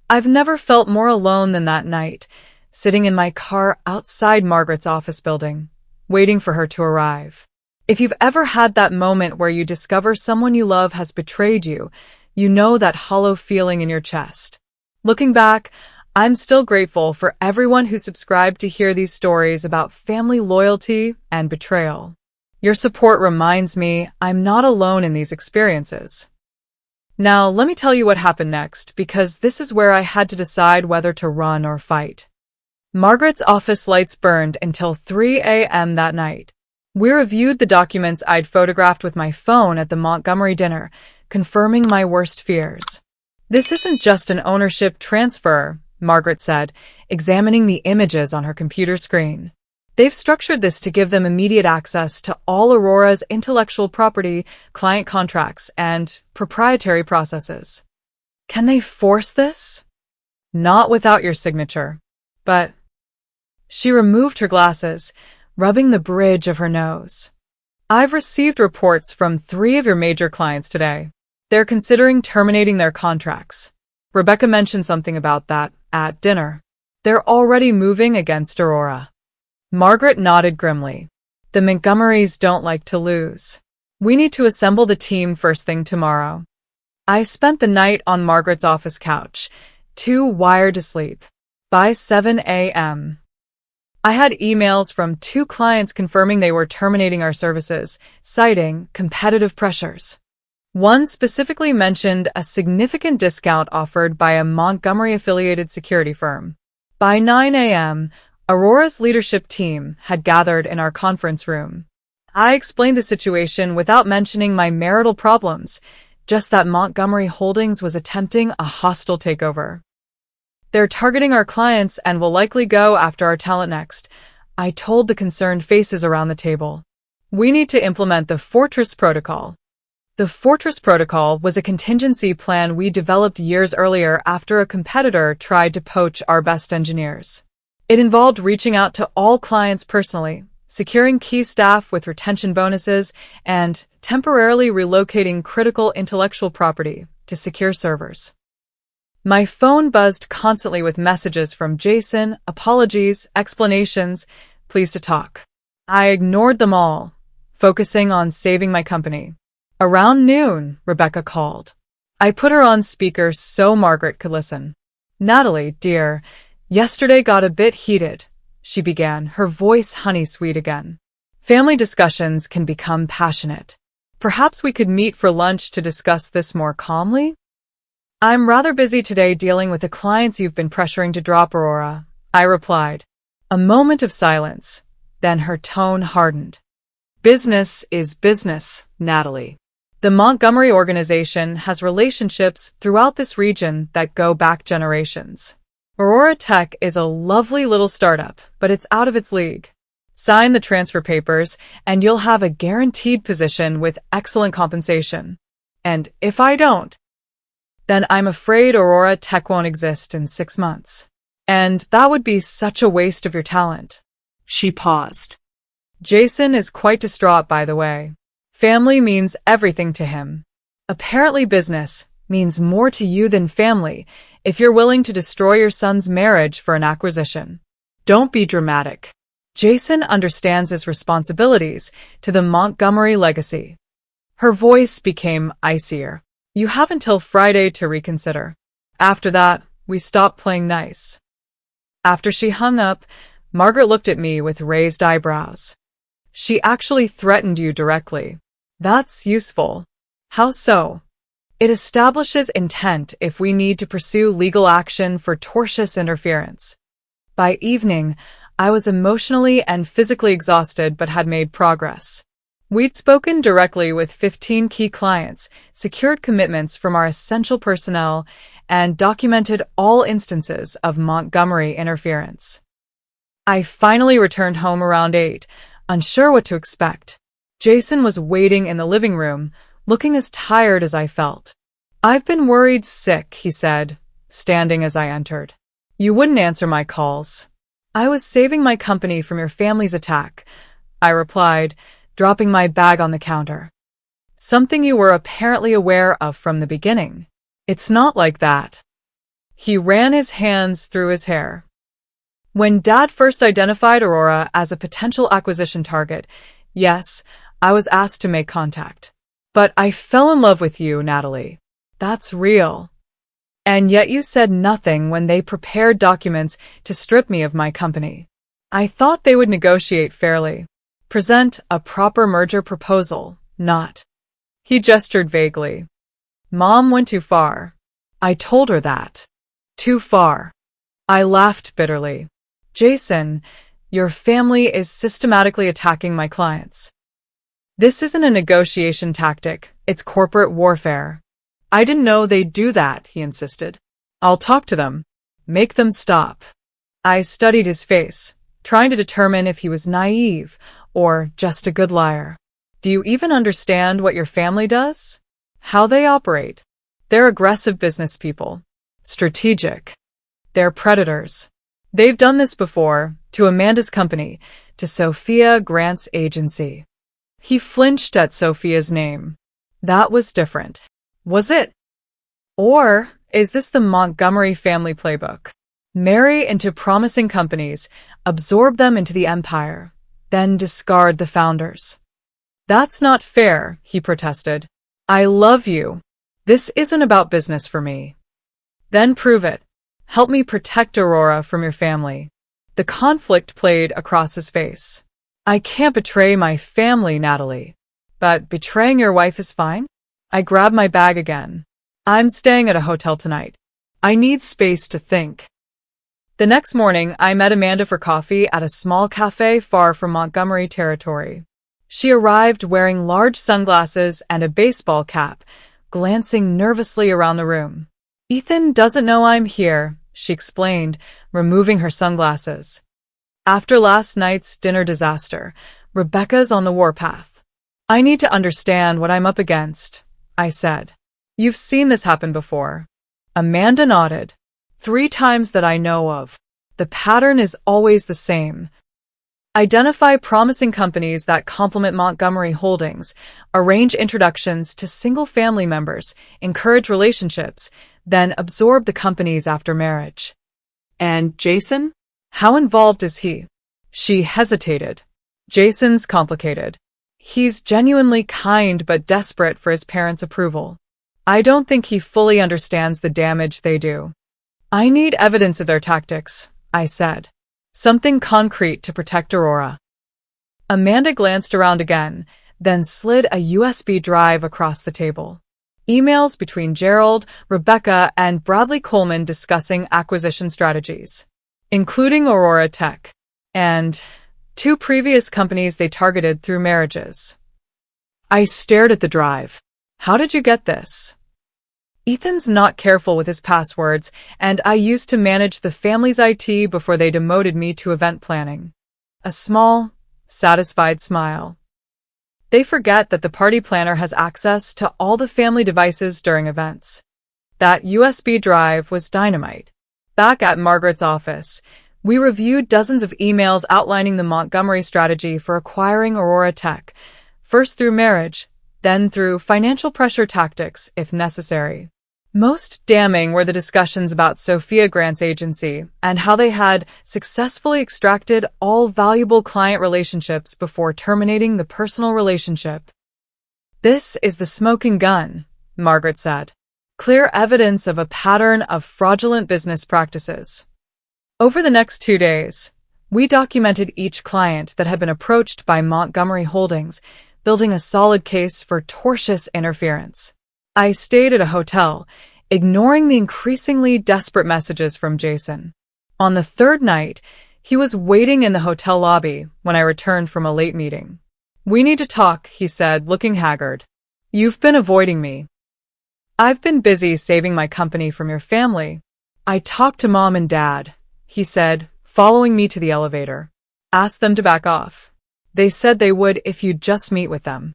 I've never felt more alone than that night, sitting in my car outside Margaret's office building, waiting for her to arrive. If you've ever had that moment where you discover someone you love has betrayed you, you know that hollow feeling in your chest. Looking back, I'm still grateful for everyone who subscribed to hear these stories about family loyalty and betrayal. Your support reminds me I'm not alone in these experiences. Now, let me tell you what happened next, because this is where I had to decide whether to run or fight. Margaret's office lights burned until 3 a.m. that night. We reviewed the documents I'd photographed with my phone at the Montgomery dinner, confirming my worst fears. This isn't just an ownership transfer, Margaret said, examining the images on her computer screen. They've structured this to give them immediate access to all Aurora's intellectual property, client contracts, and proprietary processes. Can they force this? Not without your signature. But she removed her glasses, rubbing the bridge of her nose. I've received reports from 3 of your major clients today. They're considering terminating their contracts. Rebecca mentioned something about that at dinner. They're already moving against Aurora. Margaret nodded grimly. The Montgomerys don't like to lose. We need to assemble the team first thing tomorrow. I spent the night on Margaret's office couch, too wired to sleep. By 7 a.m., I had emails from 2 clients confirming they were terminating our services, citing competitive pressures. One specifically mentioned a significant discount offered by a Montgomery-affiliated security firm. By 9 a.m., Aurora's leadership team had gathered in our conference room. I explained the situation without mentioning my marital problems, just that Montgomery Holdings was attempting a hostile takeover. They're targeting our clients and will likely go after our talent next, I told the concerned faces around the table. We need to implement the Fortress Protocol. The Fortress Protocol was a contingency plan we developed years earlier after a competitor tried to poach our best engineers. It involved reaching out to all clients personally, securing key staff with retention bonuses, and temporarily relocating critical intellectual property to secure servers. My phone buzzed constantly with messages from Jason, apologies, explanations, please to talk. I ignored them all, focusing on saving my company. Around noon, Rebecca called. I put her on speaker so Margaret could listen. Natalie, dear, yesterday got a bit heated, she began, her voice honey-sweet again. Family discussions can become passionate. Perhaps we could meet for lunch to discuss this more calmly? I'm rather busy today dealing with the clients you've been pressuring to drop, Aurora, I replied. A moment of silence, then her tone hardened. Business is business, Natalie. The Montgomery organization has relationships throughout this region that go back generations. Aurora Tech is a lovely little startup, but it's out of its league. Sign the transfer papers, and you'll have a guaranteed position with excellent compensation. And if I don't, then I'm afraid Aurora Tech won't exist in 6 months. And that would be such a waste of your talent. She paused. Jason is quite distraught, by the way. Family means everything to him. Apparently business means more to you than family, if you're willing to destroy your son's marriage for an acquisition. Don't be dramatic. Jason understands his responsibilities to the Montgomery legacy. Her voice became icier. You have until Friday to reconsider. After that, we stop playing nice. After she hung up, Margaret looked at me with raised eyebrows. She actually threatened you directly. That's useful. How so? It establishes intent if we need to pursue legal action for tortious interference. By evening, I was emotionally and physically exhausted but had made progress. We'd spoken directly with 15 key clients, secured commitments from our essential personnel, and documented all instances of Montgomery interference. I finally returned home around 8, unsure what to expect. Jason was waiting in the living room, looking as tired as I felt. I've been worried sick, he said, standing as I entered. You wouldn't answer my calls. I was saving my company from your family's attack, I replied, dropping my bag on the counter. Something you were apparently aware of from the beginning. It's not like that. He ran his hands through his hair. When Dad first identified Aurora as a potential acquisition target, yes, I was asked to make contact. But I fell in love with you, Natalie. That's real. And yet you said nothing when they prepared documents to strip me of my company. I thought they would negotiate fairly. Present a proper merger proposal, not. He gestured vaguely. Mom went too far. I told her that. Too far. I laughed bitterly. Jason, your family is systematically attacking my clients. This isn't a negotiation tactic, it's corporate warfare. I didn't know they'd do that, he insisted. I'll talk to them. Make them stop. I studied his face, trying to determine if he was naive or just a good liar. Do you even understand what your family does? How they operate? They're aggressive business people. Strategic. They're predators. They've done this before, to Amanda's company, to Sophia Grant's agency. He flinched at Sophia's name. That was different. Was it? Or is this the Montgomery family playbook? Marry into promising companies, absorb them into the empire, then discard the founders. That's not fair, he protested. I love you. This isn't about business for me. Then prove it. Help me protect Aurora from your family. The conflict played across his face. I can't betray my family, Natalie. But betraying your wife is fine? I grabbed my bag again. I'm staying at a hotel tonight. I need space to think. The next morning, I met Amanda for coffee at a small cafe far from Montgomery territory. She arrived wearing large sunglasses and a baseball cap, glancing nervously around the room. Ethan doesn't know I'm here, she explained, removing her sunglasses. After last night's dinner disaster, Rebecca's on the warpath. I need to understand what I'm up against, I said. You've seen this happen before. Amanda nodded. 3 times that I know of. The pattern is always the same. Identify promising companies that complement Montgomery Holdings, arrange introductions to single family members, encourage relationships, then absorb the companies after marriage. And Jason? How involved is he? She hesitated. Jason's complicated. He's genuinely kind but desperate for his parents' approval. I don't think he fully understands the damage they do. I need evidence of their tactics, I said. Something concrete to protect Aurora. Amanda glanced around again, then slid a USB drive across the table. Emails between Gerald, Rebecca, and Bradley Coleman discussing acquisition strategies, including Aurora Tech, and 2 previous companies they targeted through marriages. I stared at the drive. How did you get this? Ethan's not careful with his passwords, and I used to manage the family's IT before they demoted me to event planning. A small, satisfied smile. They forget that the party planner has access to all the family devices during events. That USB drive was dynamite. Back at Margaret's office, we reviewed dozens of emails outlining the Montgomery strategy for acquiring Aurora Tech, first through marriage, then through financial pressure tactics if necessary. Most damning were the discussions about Sophia Grant's agency and how they had successfully extracted all valuable client relationships before terminating the personal relationship. "This is the smoking gun," Margaret said. "Clear evidence of a pattern of fraudulent business practices." Over the next 2 days, we documented each client that had been approached by Montgomery Holdings, building a solid case for tortious interference. I stayed at a hotel, ignoring the increasingly desperate messages from Jason. On the third night, he was waiting in the hotel lobby when I returned from a late meeting. "We need to talk," he said, looking haggard. "You've been avoiding me." "I've been busy saving my company from your family." "I talked to Mom and Dad," he said, following me to the elevator. "Ask them to back off. They said they would if you'd just meet with them."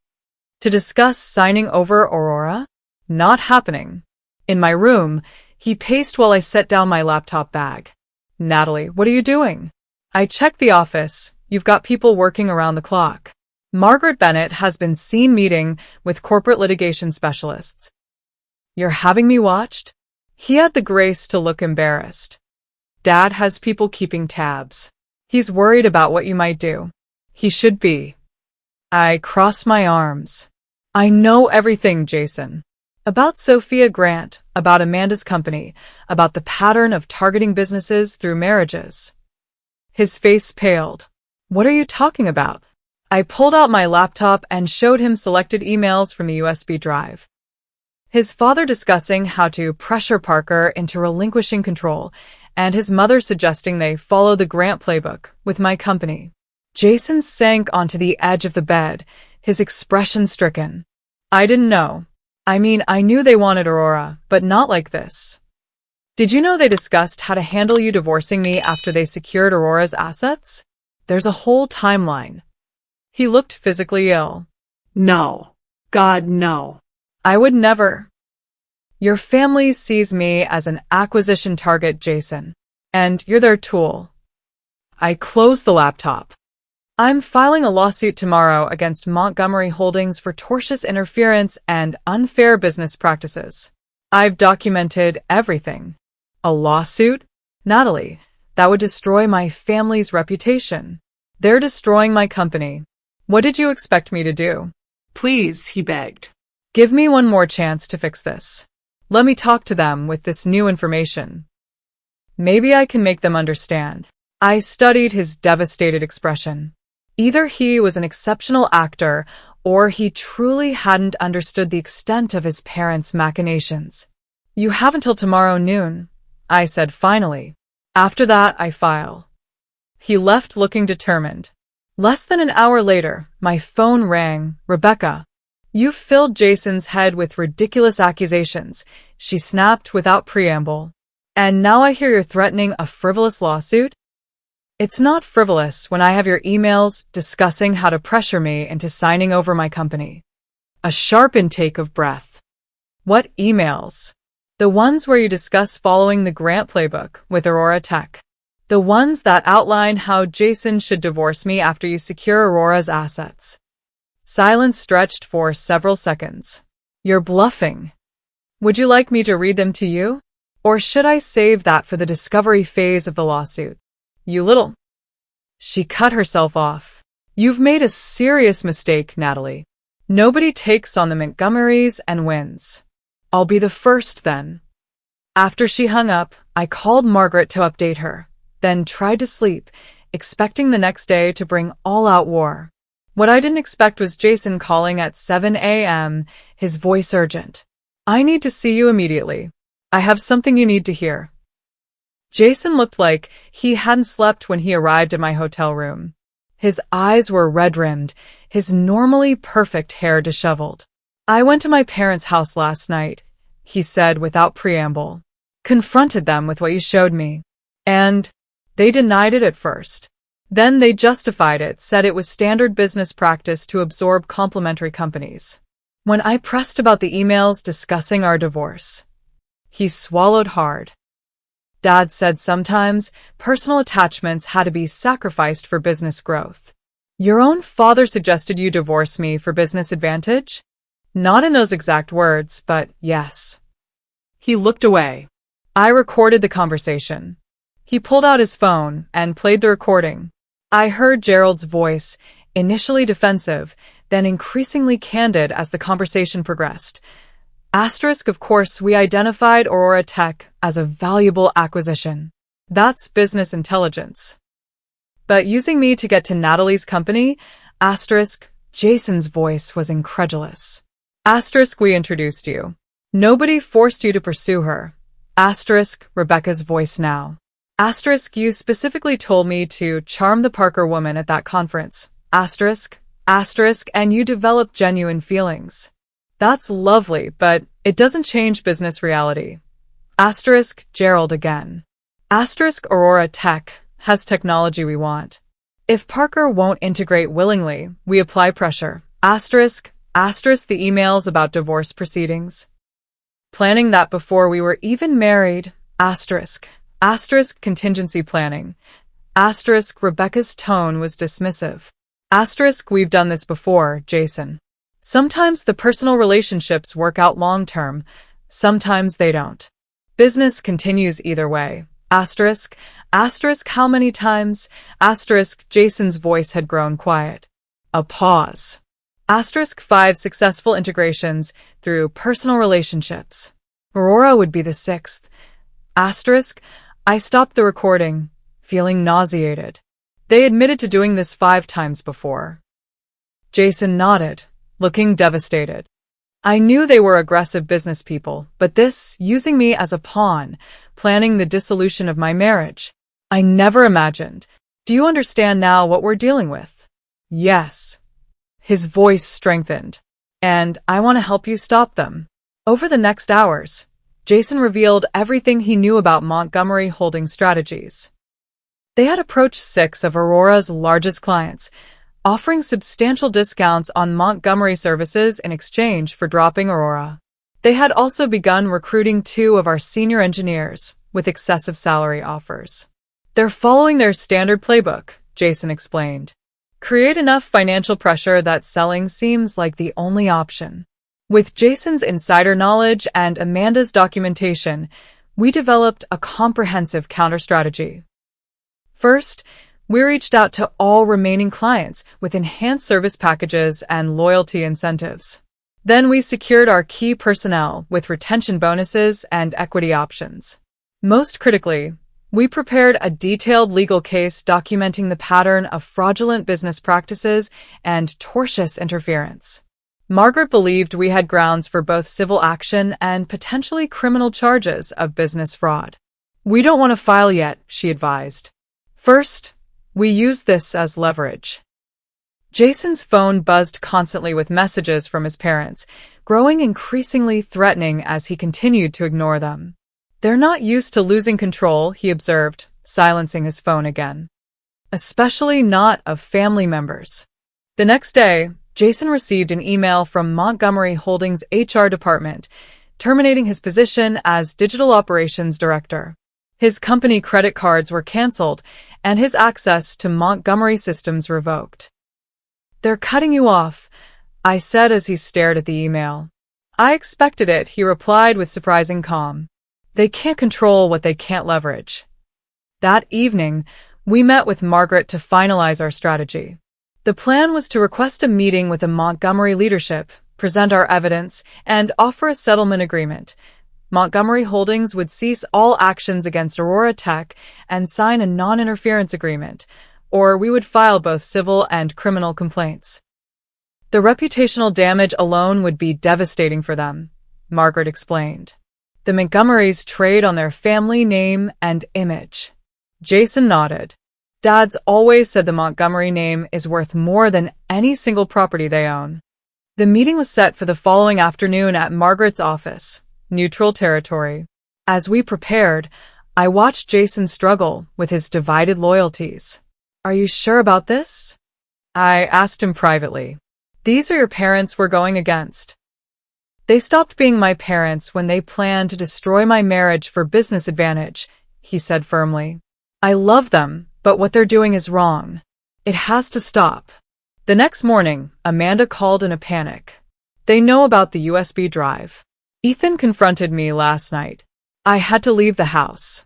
"To discuss signing over Aurora?" "Not happening." In my room, he paced while I set down my laptop bag. "Natalie, what are you doing?" "I checked the office. You've got people working around the clock. Margaret Bennett has been seen meeting with corporate litigation specialists." "You're having me watched?" He had the grace to look embarrassed. "Dad has people keeping tabs. He's worried about what you might do." "He should be." I crossed my arms. "I know everything, Jason. About Sophia Grant, about Amanda's company, about the pattern of targeting businesses through marriages." His face paled. "What are you talking about?" I pulled out my laptop and showed him selected emails from the USB drive. His father discussing how to pressure Parker into relinquishing control, and his mother suggesting they follow the Grant playbook with my company. Jason sank onto the edge of the bed, his expression stricken. "I didn't know. I mean, I knew they wanted Aurora, but not like this." "Did you know they discussed how to handle you divorcing me after they secured Aurora's assets? There's a whole timeline." He looked physically ill. No. God, no. "I would never." "Your family sees me as an acquisition target, Jason, and you're their tool." I closed the laptop. "I'm filing a lawsuit tomorrow against Montgomery Holdings for tortious interference and unfair business practices. I've documented everything." "A lawsuit?" "Natalie, that would destroy my family's reputation. They're destroying my company. What did you expect me to do?" "Please," he begged. "Give me one more chance to fix this. Let me talk to them with this new information. Maybe I can make them understand." I studied his devastated expression. Either he was an exceptional actor, or he truly hadn't understood the extent of his parents' machinations. "You have until tomorrow noon," I said finally. "After that, I file." He left looking determined. Less than an hour later, my phone rang. "Rebecca, you've filled Jason's head with ridiculous accusations," she snapped without preamble. "And now I hear you're threatening a frivolous lawsuit?" "It's not frivolous when I have your emails discussing how to pressure me into signing over my company." A sharp intake of breath. "What emails?" "The ones where you discuss following the Grant playbook with Aurora Tech. The ones that outline how Jason should divorce me after you secure Aurora's assets." Silence stretched for several seconds. "You're bluffing." "Would you like me to read them to you? Or should I save that for the discovery phase of the lawsuit?" "You little..." She cut herself off. "You've made a serious mistake, Natalie. Nobody takes on the Montgomerys and wins. I'll be the first then." After she hung up, I called Margaret to update her, then tried to sleep, expecting the next day to bring all-out war. What I didn't expect was Jason calling at 7 a.m., his voice urgent. "I need to see you immediately. I have something you need to hear." Jason looked like he hadn't slept when he arrived at my hotel room. His eyes were red-rimmed, his normally perfect hair disheveled. "I went to my parents' house last night," he said without preamble. "Confronted them with what you showed me. And they denied it at first. Then they justified it, said it was standard business practice to absorb complementary companies. When I pressed about the emails discussing our divorce, he swallowed hard. Dad said sometimes personal attachments had to be sacrificed for business growth. Your own father suggested you divorce me for business advantage? Not in those exact words, but yes. He looked away. I recorded the conversation. He pulled out his phone and played the recording. I heard Gerald's voice, initially defensive, then increasingly candid as the conversation progressed. Asterisk, of course, we identified Aurora Tech as a valuable acquisition. That's business intelligence. But using me to get to Natalie's company, asterisk, Jason's voice was incredulous. Asterisk, we introduced you. Nobody forced you to pursue her. Asterisk, Rebecca's voice now. Asterisk, you specifically told me to charm the Parker woman at that conference. Asterisk, and you developed genuine feelings. That's lovely, but it doesn't change business reality. Asterisk, Gerald again. Asterisk, Aurora Tech has technology we want. If Parker won't integrate willingly, we apply pressure. Asterisk, the emails about divorce proceedings. Planning that before we were even married. Asterisk, contingency planning. Asterisk, Rebecca's tone was dismissive. Asterisk, we've done this before, Jason. Sometimes the personal relationships work out long-term, sometimes they don't. Business continues either way. Asterisk, how many times? Asterisk, Jason's voice had grown quiet. A pause. Asterisk, 5 successful integrations through personal relationships. Aurora would be the 6th. Asterisk, I stopped the recording, feeling nauseated. They admitted to doing this 5 times before. Jason nodded, looking devastated. I knew they were aggressive business people, but this, using me as a pawn, planning the dissolution of my marriage, I never imagined. Do you understand now what we're dealing with? Yes. His voice strengthened. And I want to help you stop them. Over the next hours, Jason revealed everything he knew about Montgomery Holdings strategies. They had approached 6 of Aurora's largest clients, offering substantial discounts on Montgomery services in exchange for dropping Aurora. They had also begun recruiting 2 of our senior engineers with excessive salary offers. They're following their standard playbook, Jason explained. Create enough financial pressure that selling seems like the only option. With Jason's insider knowledge and Amanda's documentation, we developed a comprehensive counter-strategy. First, we reached out to all remaining clients with enhanced service packages and loyalty incentives. Then we secured our key personnel with retention bonuses and equity options. Most critically, we prepared a detailed legal case documenting the pattern of fraudulent business practices and tortious interference. Margaret believed we had grounds for both civil action and potentially criminal charges of business fraud. We don't want to file yet, she advised. First, we use this as leverage. Jason's phone buzzed constantly with messages from his parents, growing increasingly threatening as he continued to ignore them. They're not used to losing control, he observed, silencing his phone again. Especially not of family members. The next day, Jason received an email from Montgomery Holdings' HR department, terminating his position as Digital Operations Director. His company credit cards were canceled, and his access to Montgomery systems revoked. They're cutting you off, I said as he stared at the email. I expected it, he replied with surprising calm. They can't control what they can't leverage. That evening, we met with Margaret to finalize our strategy. The plan was to request a meeting with the Montgomery leadership, present our evidence, and offer a settlement agreement. Montgomery Holdings would cease all actions against Aurora Tech and sign a non-interference agreement, or we would file both civil and criminal complaints. The reputational damage alone would be devastating for them, Margaret explained. The Montgomerys trade on their family name and image. Jason nodded. Dad's always said the Montgomery name is worth more than any single property they own. The meeting was set for the following afternoon at Margaret's office, neutral territory. As we prepared, I watched Jason struggle with his divided loyalties. Are you sure about this? I asked him privately. These are your parents we're going against. They stopped being my parents when they planned to destroy my marriage for business advantage, he said firmly. I love them, but what they're doing is wrong. It has to stop. The next morning, Amanda called in a panic. They know about the USB drive. Ethan confronted me last night. I had to leave the house.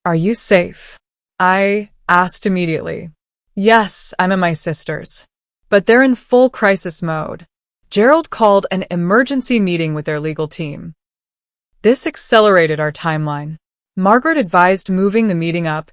Are you safe? I asked immediately. Yes, I'm at my sister's. But they're in full crisis mode. Gerald called an emergency meeting with their legal team. This accelerated our timeline. Margaret advised moving the meeting up,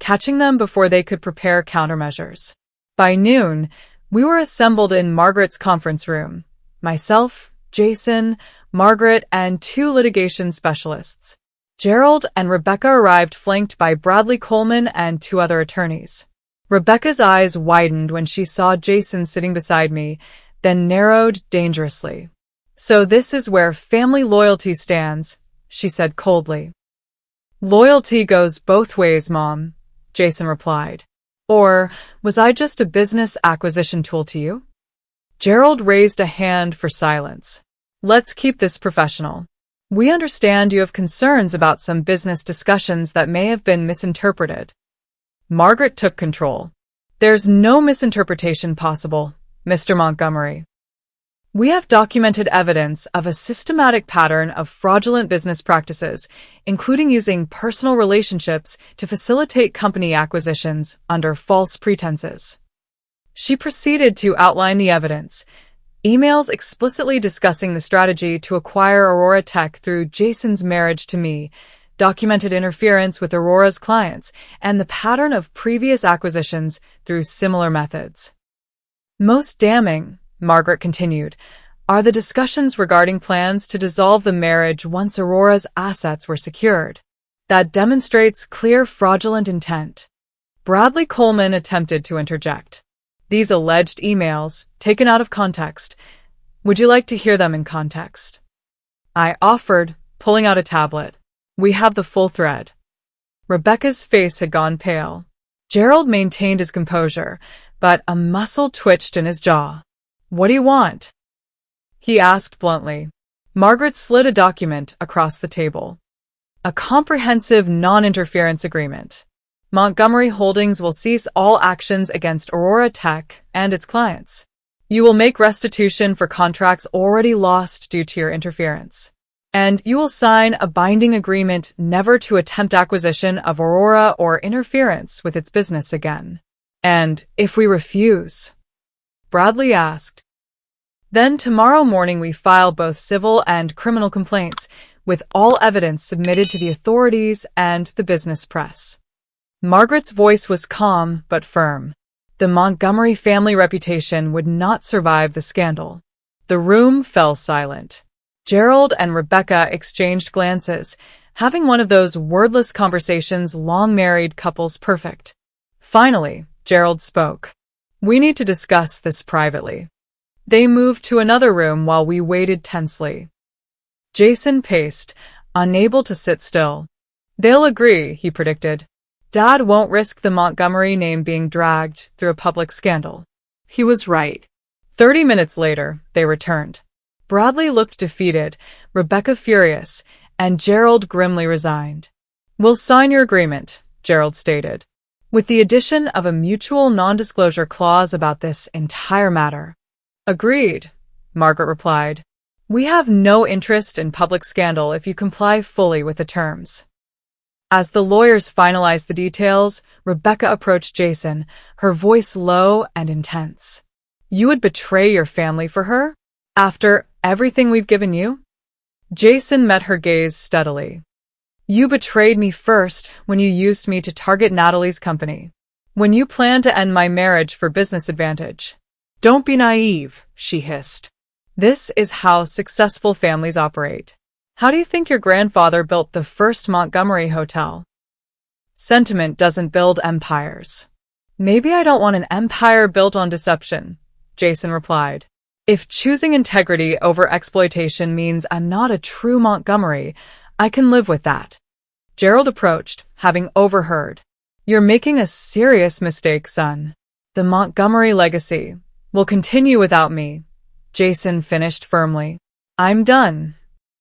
catching them before they could prepare countermeasures. By noon, we were assembled in Margaret's conference room. Myself, Jason, Margaret, and 2 litigation specialists. Gerald and Rebecca arrived flanked by Bradley Coleman and 2 other attorneys. Rebecca's eyes widened when she saw Jason sitting beside me, then narrowed dangerously. So this is where family loyalty stands, she said coldly. Loyalty goes both ways, Mom, Jason replied. Or was I just a business acquisition tool to you? Gerald raised a hand for silence. Let's keep this professional. We understand you have concerns about some business discussions that may have been misinterpreted. Margaret took control. There's no misinterpretation possible, Mr. Montgomery. We have documented evidence of a systematic pattern of fraudulent business practices, including using personal relationships to facilitate company acquisitions under false pretenses. She proceeded to outline the evidence. Emails explicitly discussing the strategy to acquire Aurora Tech through Jason's marriage to me, documented interference with Aurora's clients, and the pattern of previous acquisitions through similar methods. Most damning, Margaret continued, are the discussions regarding plans to dissolve the marriage once Aurora's assets were secured. That demonstrates clear fraudulent intent. Bradley Coleman attempted to interject. These alleged emails, taken out of context. Would you like to hear them in context? I offered, pulling out a tablet. We have the full thread. Rebecca's face had gone pale. Gerald maintained his composure, but a muscle twitched in his jaw. What do you want? He asked bluntly. Margaret slid a document across the table. A comprehensive non-interference agreement. Montgomery Holdings will cease all actions against Aurora Tech and its clients. You will make restitution for contracts already lost due to your interference. And you will sign a binding agreement never to attempt acquisition of Aurora or interference with its business again. And if we refuse? Bradley asked. Then tomorrow morning we file both civil and criminal complaints, with all evidence submitted to the authorities and the business press. Margaret's voice was calm but firm. The Montgomery family reputation would not survive the scandal. The room fell silent. Gerald and Rebecca exchanged glances, having one of those wordless conversations long-married couples perfect. Finally, Gerald spoke. We need to discuss this privately. They moved to another room while we waited tensely. Jason paced, unable to sit still. They'll agree, he predicted. Dad won't risk the Montgomery name being dragged through a public scandal. He was right. 30 minutes later, they returned. Bradley looked defeated, Rebecca furious, and Gerald grimly resigned. We'll sign your agreement, Gerald stated, with the addition of a mutual non-disclosure clause about this entire matter. Agreed, Margaret replied. We have no interest in public scandal if you comply fully with the terms. As the lawyers finalized the details, Rebecca approached Jason, her voice low and intense. You would betray your family for her? After everything we've given you? Jason met her gaze steadily. You betrayed me first when you used me to target Natalie's company. When you planned to end my marriage for business advantage. Don't be naive, she hissed. This is how successful families operate. How do you think your grandfather built the first Montgomery hotel? Sentiment doesn't build empires. Maybe I don't want an empire built on deception, Jason replied. If choosing integrity over exploitation means I'm not a true Montgomery, I can live with that. Gerald approached, having overheard. You're making a serious mistake, son. The Montgomery legacy will continue without me, Jason finished firmly. I'm done.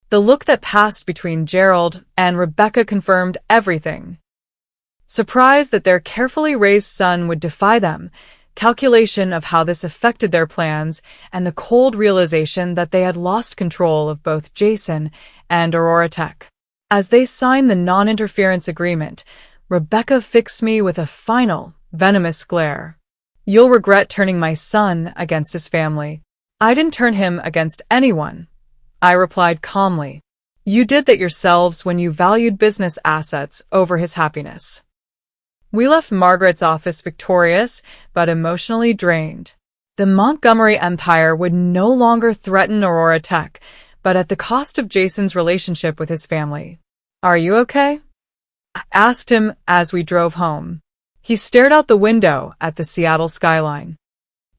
The look that passed between Gerald and Rebecca confirmed everything. Surprised that their carefully raised son would defy them, calculation of how this affected their plans, and the cold realization that they had lost control of both Jason and Aurora Tech. As they signed the non-interference agreement, Rebecca fixed me with a final, venomous glare. "You'll regret turning my son against his family." "I didn't turn him against anyone," I replied calmly. "You did that yourselves when you valued business assets over his happiness." We left Margaret's office victorious, but emotionally drained. The Montgomery empire would no longer threaten Aurora Tech, but at the cost of Jason's relationship with his family. "Are you okay?" I asked him as we drove home. He stared out the window at the Seattle skyline.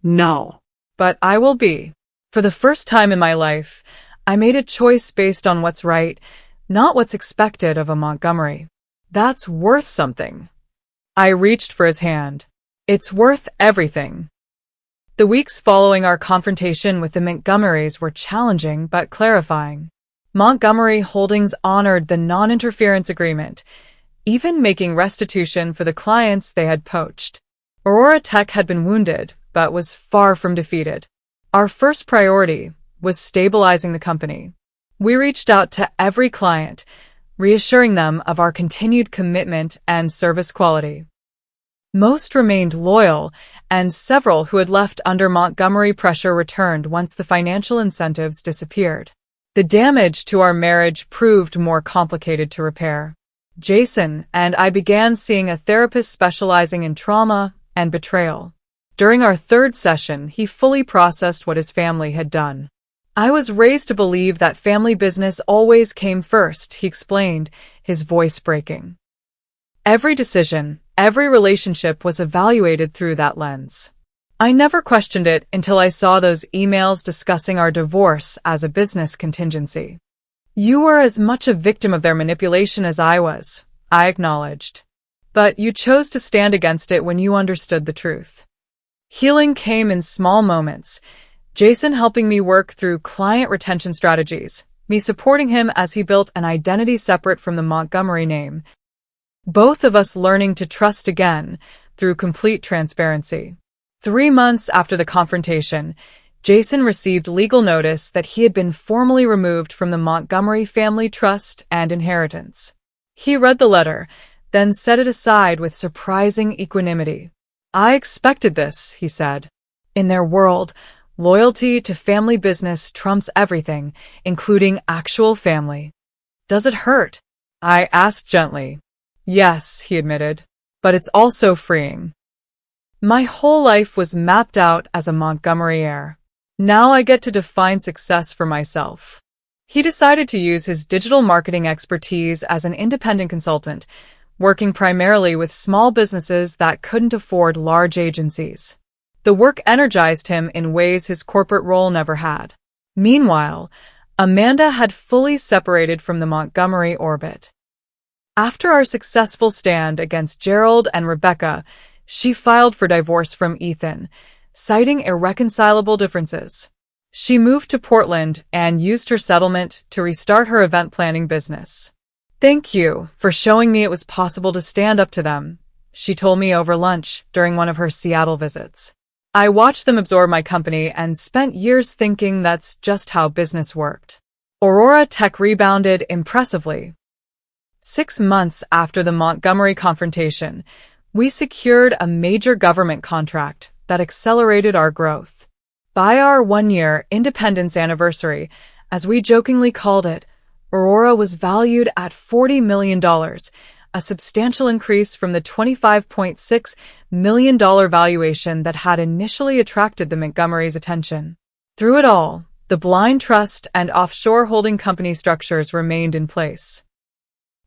No. "But I will be. For the first time in my life, I made a choice based on what's right, not what's expected of a Montgomery. That's worth something." I reached for his hand. "It's worth everything." The weeks following our confrontation with the Montgomerys were challenging but clarifying. Montgomery Holdings honored the non-interference agreement, even making restitution for the clients they had poached. Aurora Tech had been wounded, but was far from defeated. Our first priority was stabilizing the company. We reached out to every client, reassuring them of our continued commitment and service quality. Most remained loyal, and several who had left under Montgomery pressure returned once the financial incentives disappeared. The damage to our marriage proved more complicated to repair. Jason and I began seeing a therapist specializing in trauma and betrayal. During our third session, he fully processed what his family had done. "I was raised to believe that family business always came first," he explained, his voice breaking. "Every decision, every relationship was evaluated through that lens. I never questioned it until I saw those emails discussing our divorce as a business contingency." "You were as much a victim of their manipulation as I was," I acknowledged. "But you chose to stand against it when you understood the truth." Healing came in small moments. Jason helping me work through client retention strategies, me supporting him as he built an identity separate from the Montgomery name. Both of us learning to trust again through complete transparency. 3 months after the confrontation, Jason received legal notice that he had been formally removed from the Montgomery family trust and inheritance. He read the letter, then set it aside with surprising equanimity. "I expected this," he said. "In their world, loyalty to family business trumps everything, including actual family." "Does it hurt?" I asked gently. "Yes," he admitted, "but it's also freeing. My whole life was mapped out as a Montgomery heir. Now I get to define success for myself." He decided to use his digital marketing expertise as an independent consultant, working primarily with small businesses that couldn't afford large agencies. The work energized him in ways his corporate role never had. Meanwhile, Amanda had fully separated from the Montgomery orbit. After our successful stand against Gerald and Rebecca, she filed for divorce from Ethan, citing irreconcilable differences. She moved to Portland and used her settlement to restart her event planning business. "Thank you for showing me it was possible to stand up to them," she told me over lunch during one of her Seattle visits. "I watched them absorb my company and spent years thinking that's just how business worked." Aurora Tech rebounded impressively. 6 months after the Montgomery confrontation, we secured a major government contract that accelerated our growth. By our 1-year independence anniversary, as we jokingly called it, Aurora was valued at $40 million, a substantial increase from the $25.6 million valuation that had initially attracted the Montgomerys' attention. Through it all, the blind trust and offshore holding company structures remained in place.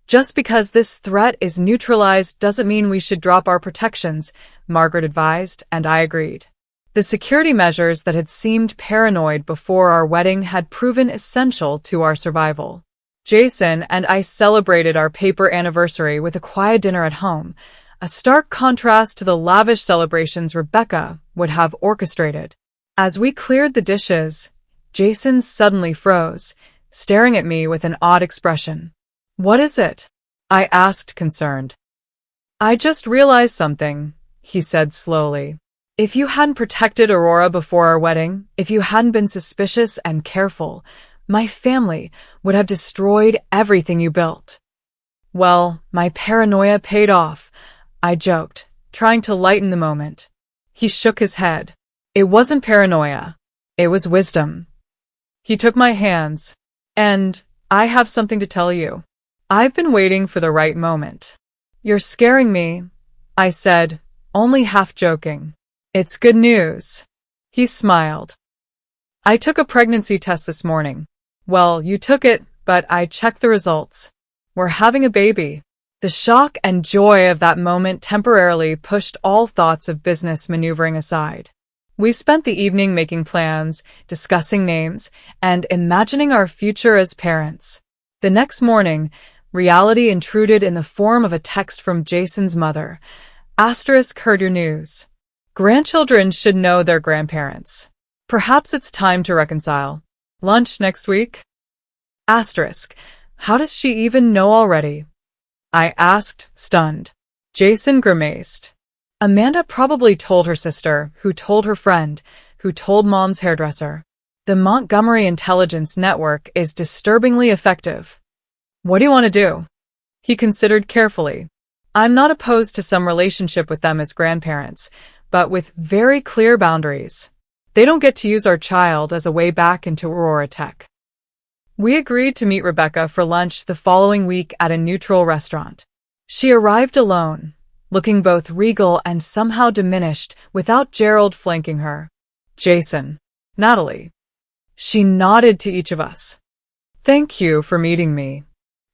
"Just because this threat is neutralized doesn't mean we should drop our protections," Margaret advised, and I agreed. The security measures that had seemed paranoid before our wedding had proven essential to our survival. Jason and I celebrated our paper anniversary with a quiet dinner at home, a stark contrast to the lavish celebrations Rebecca would have orchestrated. As we cleared the dishes, Jason suddenly froze, staring at me with an odd expression. "What is it?" I asked, concerned. "I just realized something," he said slowly. If you hadn't protected Aurora before our wedding, if you hadn't been suspicious and careful, my family would have destroyed everything you built. Well, my paranoia paid off, I joked, trying to lighten the moment. He shook his head. It wasn't paranoia. It was wisdom. He took my hands. And I have something to tell you. I've been waiting for the right moment. You're scaring me, I said, only half joking. It's good news. He smiled. I took a pregnancy test this morning. Well, you took it, but I checked the results. We're having a baby. The shock and joy of that moment temporarily pushed all thoughts of business maneuvering aside. We spent the evening making plans, discussing names, and imagining our future as parents. The next morning, reality intruded in the form of a text from Jason's mother. Asterisk, heard your news. Grandchildren should know their grandparents. Perhaps it's time to reconcile. Lunch next week? Asterisk, how does she even know already? I asked, stunned. Jason grimaced. Amanda probably told her sister, who told her friend, who told Mom's hairdresser. The Montgomery intelligence network is disturbingly effective. What do you want to do? He considered carefully. I'm not opposed to some relationship with them as grandparents, but with very clear boundaries. They don't get to use our child as a way back into Aurora Tech. We agreed to meet Rebecca for lunch the following week at a neutral restaurant. She arrived alone, looking both regal and somehow diminished without Gerald flanking her. Jason. Natalie. She nodded to each of us. Thank you for meeting me.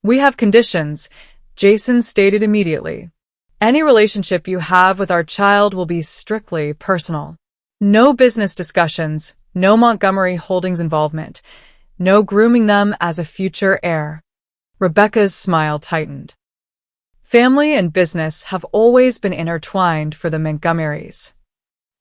We have conditions, Jason stated immediately. Any relationship you have with our child will be strictly personal. No business discussions, no Montgomery Holdings involvement, no grooming them as a future heir. Rebecca's smile tightened. Family and business have always been intertwined for the Montgomerys.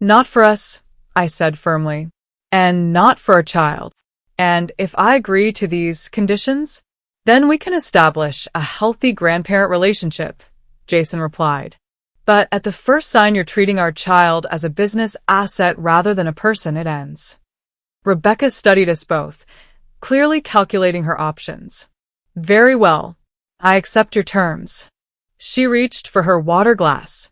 Not for us, I said firmly, and not for our child. And if I agree to these conditions, then we can establish a healthy grandparent relationship, Jason replied. But at the first sign you're treating our child as a business asset rather than a person, it ends. Rebecca studied us both, clearly calculating her options. Very well. I accept your terms. She reached for her water glass.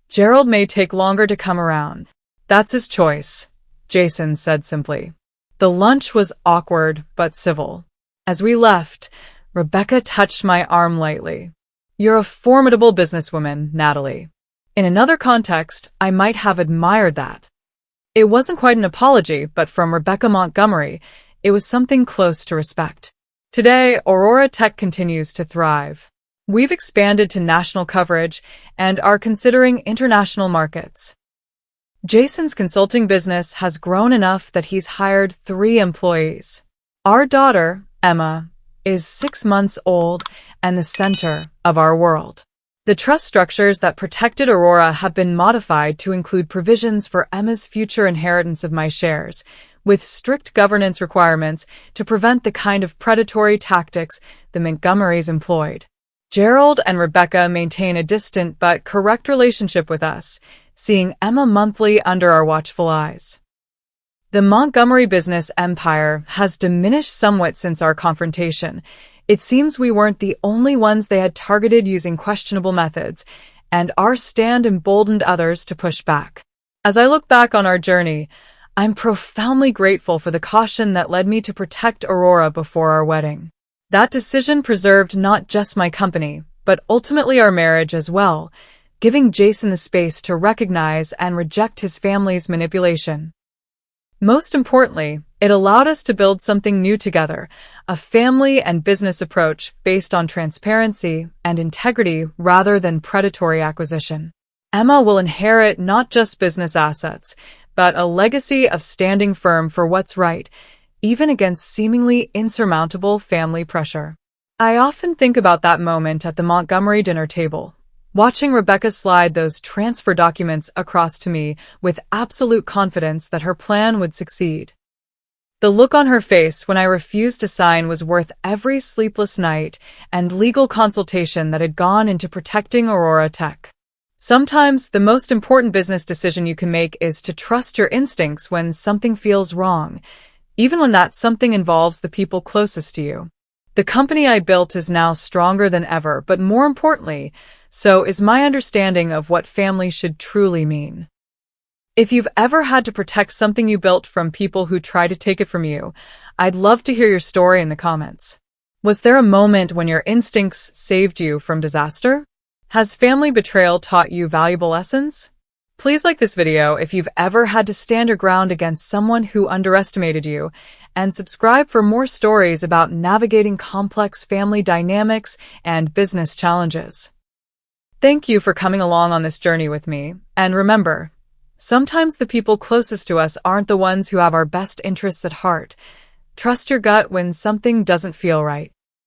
Gerald may take longer to come around. That's his choice, Jason said simply. The lunch was awkward but civil. As we left, Rebecca touched my arm lightly. You're a formidable businesswoman, Natalie. In another context, I might have admired that. It wasn't quite an apology, but from Rebecca Montgomery, it was something close to respect. Today, Aurora Tech continues to thrive. We've expanded to national coverage and are considering international markets. Jason's consulting business has grown enough that he's hired 3 employees. Our daughter, Emma, is 6 months old and the center of our world. The trust structures that protected Aurora have been modified to include provisions for Emma's future inheritance of my shares, with strict governance requirements to prevent the kind of predatory tactics the Montgomerys employed. Gerald and Rebecca maintain a distant but correct relationship with us, seeing Emma monthly under our watchful eyes. The Montgomery business empire has diminished somewhat since our confrontation. It seems we weren't the only ones they had targeted using questionable methods, and our stand emboldened others to push back. As I look back on our journey, I'm profoundly grateful for the caution that led me to protect Aurora before our wedding. That decision preserved not just my company, but ultimately our marriage as well, giving Jason the space to recognize and reject his family's manipulation. Most importantly, it allowed us to build something new together, a family and business approach based on transparency and integrity rather than predatory acquisition. Emma will inherit not just business assets, but a legacy of standing firm for what's right, even against seemingly insurmountable family pressure. I often think about that moment at the Montgomery dinner table, watching Rebecca slide those transfer documents across to me with absolute confidence that her plan would succeed. The look on her face when I refused to sign was worth every sleepless night and legal consultation that had gone into protecting Aurora Tech. Sometimes the most important business decision you can make is to trust your instincts when something feels wrong, even when that something involves the people closest to you. The company I built is now stronger than ever, but more importantly, so is my understanding of what family should truly mean. If you've ever had to protect something you built from people who try to take it from you, I'd love to hear your story in the comments. Was there a moment when your instincts saved you from disaster? Has family betrayal taught you valuable lessons? Please like this video if you've ever had to stand your ground against someone who underestimated you, and subscribe for more stories about navigating complex family dynamics and business challenges. Thank you for coming along on this journey with me, and remember, sometimes the people closest to us aren't the ones who have our best interests at heart. Trust your gut when something doesn't feel right.